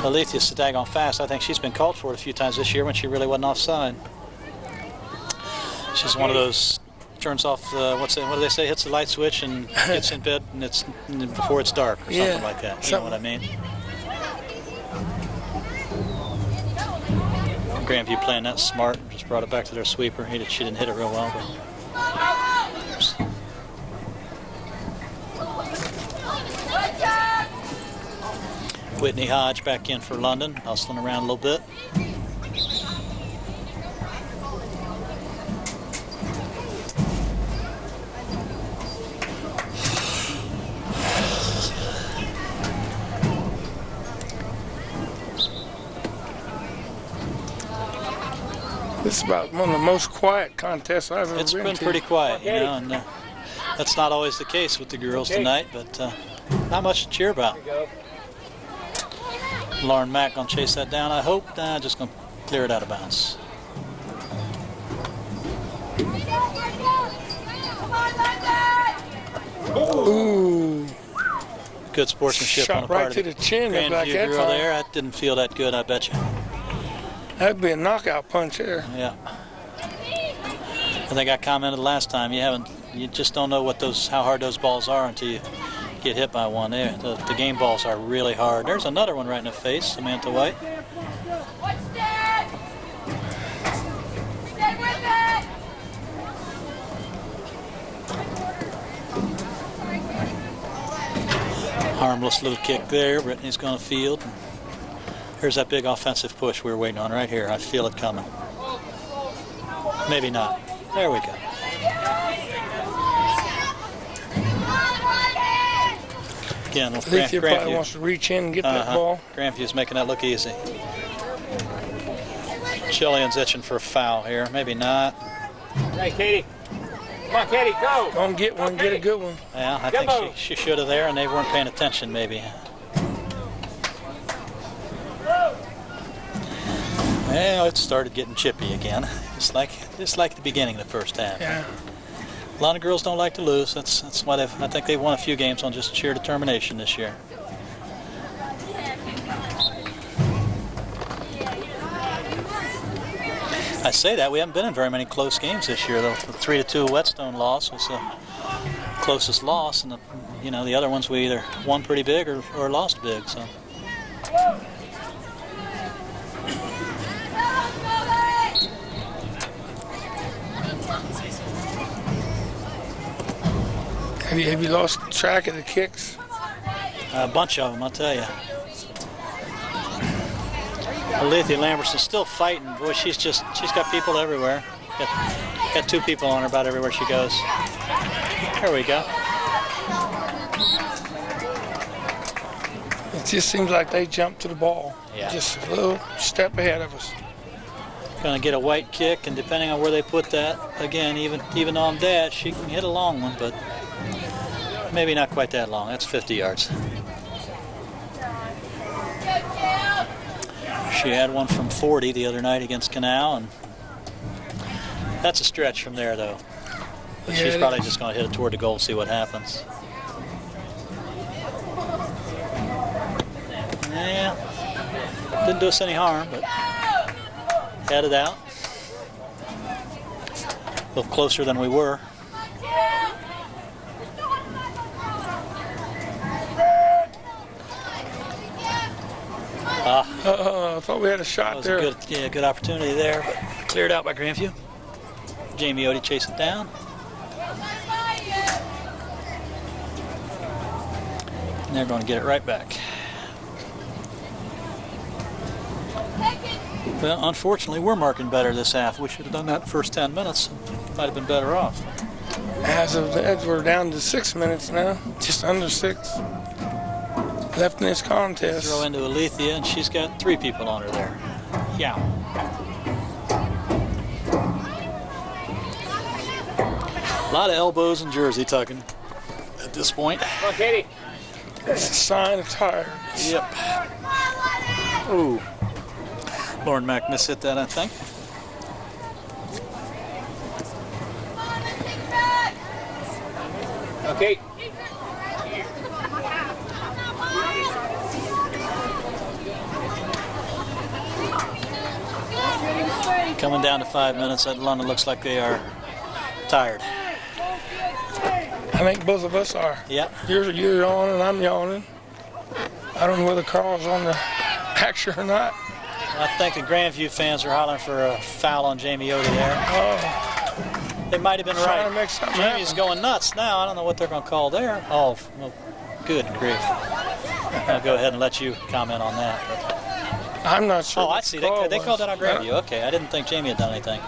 Alethea's so daggone fast. I think she's been called for it a few times this year when she really wasn't offside. She's one of those turns off what do they say? Hits the light switch and gets in bed, and it's before it's dark or something like that. You know what I mean? Grandview playing that smart, just brought it back to their sweeper. She didn't hit it real well, but. Whitney Hodge back in for London, hustling around a little bit. This is about one of the most quiet contests I've ever been to. It's been pretty quiet, you know, and that's not always the case with the girls tonight, but not much to cheer about. Lauren Mack gonna chase that down, I hope. Nah, just gonna clear it out of bounds. Ooh. Good sportsmanship Shot on the part right of to the chin. Grandview Like that girl time. there. That didn't feel that good, I bet you. That'd be a knockout punch there. Yeah. I think I commented last time. You just don't know how hard those balls are until you get hit by one. There, the game balls are really hard. There's another one right in the face, Samantha White. Harmless little kick there. Brittany's going to field. Here's that big offensive push we were waiting on right here. I feel it coming. Maybe not. There we go. Again, Alethea probably wants to reach in and get that ball. Grandview's making that look easy. Jillian's itching for a foul here. Maybe not. Hey, Katie. Come on, Katie, go. Go and get one, get a good one. Yeah, I think she should have there, and they weren't paying attention maybe. Well, it started getting chippy again, just like the beginning of the first half. Yeah. A lot of girls don't like to lose. That's why I think they've won a few games on just sheer determination this year. I say that we haven't been in very many close games this year, though. The 3-2 Whetstone loss was the closest loss, and the other ones we either won pretty big or lost big. So. Have you lost track of the kicks? A bunch of them, I'll tell you. Alethea Lamberson's still fighting. Boy, she's got people everywhere. Got two people on her about everywhere she goes. There we go. It just seems like they jump to the ball. Yeah. Just a little step ahead of us. Gonna get a white kick, and depending on where they put that, again, even on that, she can hit a long one, but maybe not quite that long. That's 50 yards. She had one from 40 the other night against Canal, and that's a stretch from there, though. But she's probably just going to hit it toward the goal, see what happens. Yeah, didn't do us any harm, but had it out. A little closer than we were. I thought we had a shot That was there. a good opportunity there, but cleared out by Grandview. Jamie Odie chased it down. And they're going to get it right back. Well, unfortunately, we're marking better this half. We should have done that the first 10 minutes. Might have been better off. As of that, we're down to 6 minutes now, just under 6 left in this contest. Throw into Alethea, and she's got 3 people on her there. Yeah. A lot of elbows and jersey tucking at this point. Come on, Katie. It's a sign of tired. Yep. Ooh. Lauren Mack mishit that, I think. Okay. Coming down to 5 minutes, that London looks like they are tired. I think both of us are. Yeah. You're yawning, I'm yawning. I don't know whether Carl's on the picture or not. I think the Grandview fans are hollering for a foul on Jamie Odie there. Oh, They might have been trying to right. make something Jamie's happen. going nuts now. I don't know what they're going to call there. Oh, well, good grief. I'll go ahead and let you comment on that. I'm not sure. Oh, what I see. the call They called that on was. Grandview. Okay, I didn't think Jamie had done anything.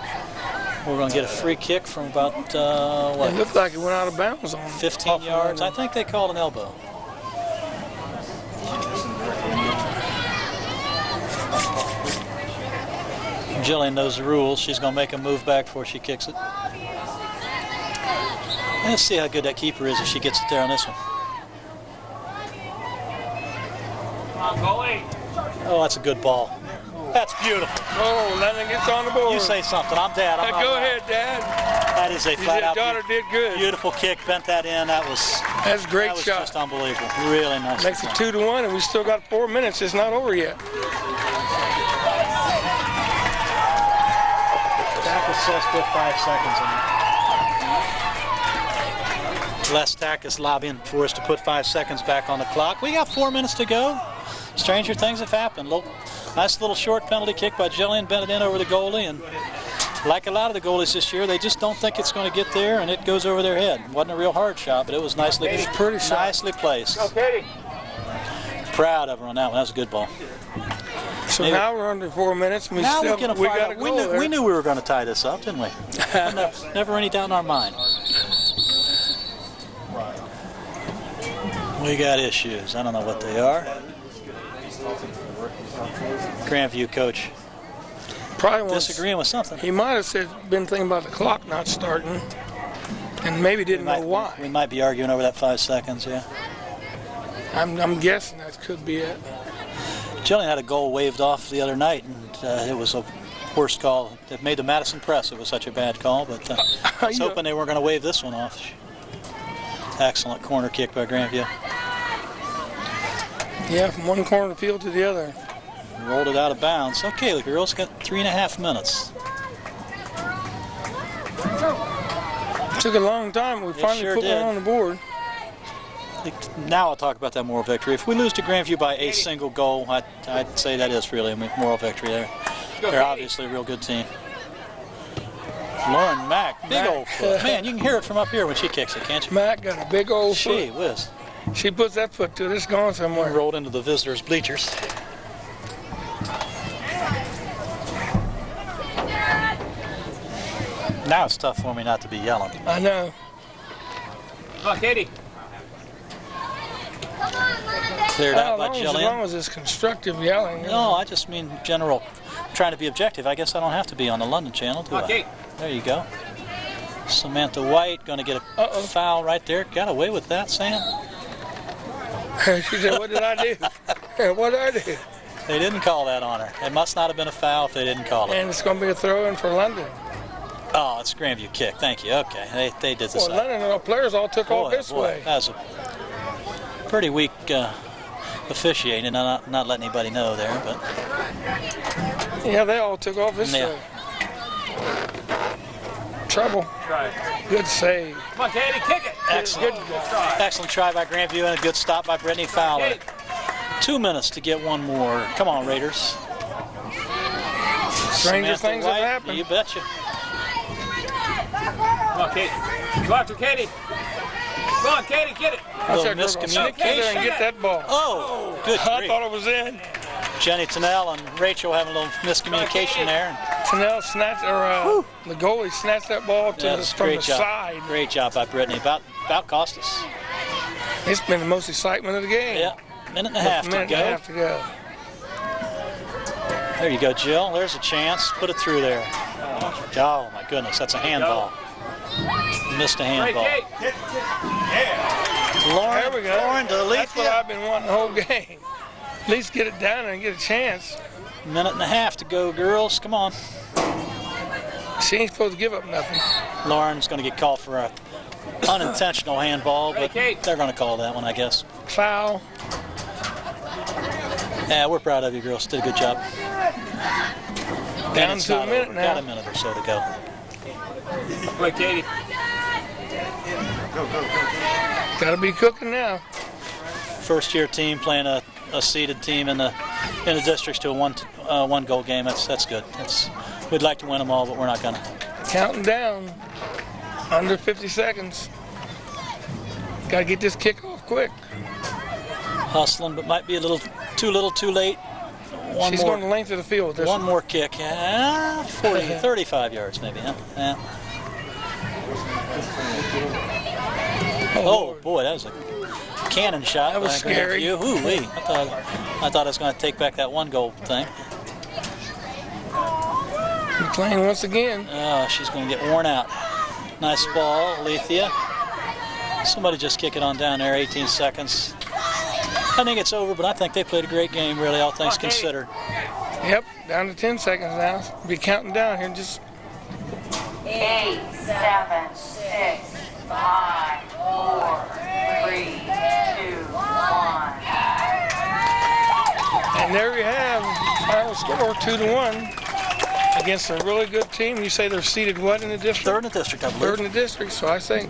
We're going to get a free kick from about, It what, looked like it went out of bounds on 15 off the yards? I line. think they called an elbow. Jillian knows the rules. She's going to make a move back before she kicks it. Let's see how good that keeper is if she gets it there on this one. Come on, goalie. Oh, that's a good ball. That's beautiful. Oh, Lennon gets on the board. You say something. I'm Dad. I'm not Go allowed. ahead, Dad. That is a Your flat-out daughter did good. beautiful kick. Bent that in. That was That's a great that was shot. just unbelievable. Really nice. Makes it 2-1, and we still got 4 minutes. It's not over yet. Tackle says put 5 seconds in. Les Tack is lobbying for us to put 5 seconds back on the clock. We got 4 minutes to go. Stranger things have happened. Nice little short penalty kick by Jillian, bent it in over the goalie, and like a lot of the goalies this year, they just don't think it's going to get there, and it goes over their head. Wasn't a real hard shot, but it was nicely placed. Go, Katie. Proud of her on that one. That was a good ball. So Maybe- now we're under 4 minutes. And Now we we can got fire a up. goal there. We knew we were going to tie this up, didn't we? Never any doubt in our mind. We got issues. I don't know what they are. Grandview coach Probably wants, disagreeing with something. he might have been thinking about the clock not starting, and maybe didn't know We why. might be arguing over that 5 seconds, yeah. I'm guessing that could be it. Jillian had a goal waved off the other night, and it was a worse call. It made the Madison press. It was such a bad call, but I was hoping they weren't going to wave this one off. Excellent corner kick by Grandview. Yeah, from one corner of the field to the other. Rolled it out of bounds. Okay, the girls got 3.5 minutes. It took a long time. We finally sure put did. one on the board. Now I'll talk about that moral victory. If we lose to Grandview by a single goal, I'd say that is really a moral victory there. They're obviously a real good team. Lauren Mack, big old foot. Man, you can hear it from up here when she kicks it, can't you? Matt got a big old Gee foot. whiz. She puts that foot to it. It's going somewhere. Rolled into the visitors' bleachers. Now it's tough for me not to be yelling. I know. Come on, Katie. Cleared out by As Jillian. long as it's constructive yelling. No, I just mean general. Trying to be objective. I guess I don't have to be on the London channel, do Okay. I? There you go. Samantha White going to get a foul right there. Got away with that, Sam? She said, "What did I do? What did I do?" They didn't call that on her. It must not have been a foul if they didn't call it. And it's going to be a throw-in for London. Oh, it's Grandview kick. Thank you. Okay, they did this. Well, London and our players all took off this way. That was a pretty weak officiating. Not letting anybody know there, but Yeah, they all took off this Yeah. way. Trouble. Try. Good save. Come on, Katie, kick it. excellent try by Grandview and a good stop by Brittany Fowler. Katie. 2 minutes to get one more. Come on, Raiders. Stranger things have White, happened. You betcha. Come on, Katie. Go after Katie. Come on, Katie, get it. I Little said, girl, sneak in there and miscommunication. get that ball. Oh, good I grief. thought it was in. Jenny Tennell and Rachel having a little miscommunication there. Tennell snatched, or the goalie snatched that ball to That's a from great the job. side. Great job by Brittany. About cost us. It's been the most excitement of the game. Yeah, minute and a half to Minute go. and a half to go. There you go, Jill. There's a chance. Put it through there. Oh my goodness, that's a handball. Missed a handball. Right, Kate. Lauren, There we go. Lauren to That's what Alethea. I've been wanting the whole game. At least get it down there and get a chance. Minute and a half to go, girls. Come on. She ain't supposed to give up nothing. Lauren's going to get called for a unintentional handball, but Kate. they're going to call that one, I guess. Foul. Yeah, we're proud of you, girls. Did a good job. Down It's to a not minute over. now. Got a minute or so to go. Come on, Katie. Got to be cooking now. First-year team playing a seeded team in the districts to a one goal game. That's good. We'd like to win them all, but we're not gonna. Counting down. Under 50 seconds. Got to get this kick off quick. Hustling, but might be a little too late. She's going the length of the field. with this One more kick. 35 yards maybe, huh? Yeah. Oh boy, that was a cannon shot. That was by scary. Grandview. Ooh-wee. I thought I was going to take back that one goal thing. McLean once again. Oh, she's going to get worn out. Nice ball, Alethea. Somebody just kick it on down there, 18 seconds. I think it's over, but I think they played a great game, really, all things considered. Yep, down to 10 seconds now. Be counting down here. Just 8, 7, 6, 5, 4, 3, 2, 1. and there you have final score 2-1 against a really good team. You say they're seeded what in the district? Third in the district, I believe. Third in the district. So I think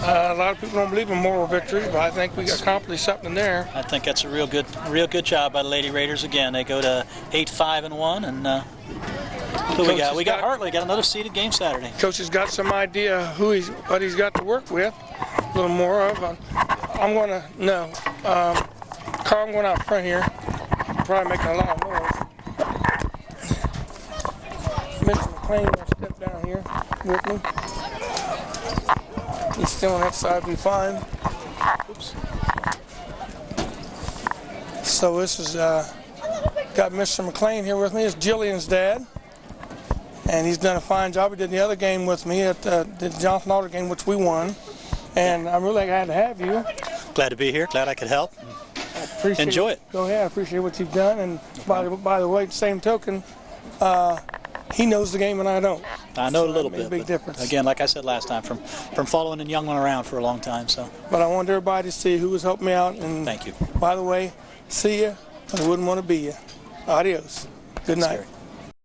a lot of people don't believe in moral victory, but I think we accomplished something there. I think that's a real good job by the Lady Raiders again. They go to 8-5-1, and who we got? We got Hartley. Got another seeded game Saturday. Coach has got some idea what he's got to work with. A little more of. I'm going to Carl, I'm going out front here. Probably making a lot of noise. Mr. McLean will step down here with me. He's still on that side, be fine. Oops. So this is got Mr. McLean here with me. It's Jillian's dad, and he's done a fine job. He did the other game with me at the Johnson Alder game, which we won. And I'm really glad to have you. Glad to be here. Glad I could help. Appreciate Enjoy it. Go ahead. I appreciate what you've done. And by the way, same token, he knows the game and I don't. I know a So little that made bit. a big but difference. Again, like I said last time, from following and young one around for a long time. So But I wanted everybody to see who was helping me out. And thank you. by the way, see ya. I wouldn't want to be you. Adios. Good night. Scary.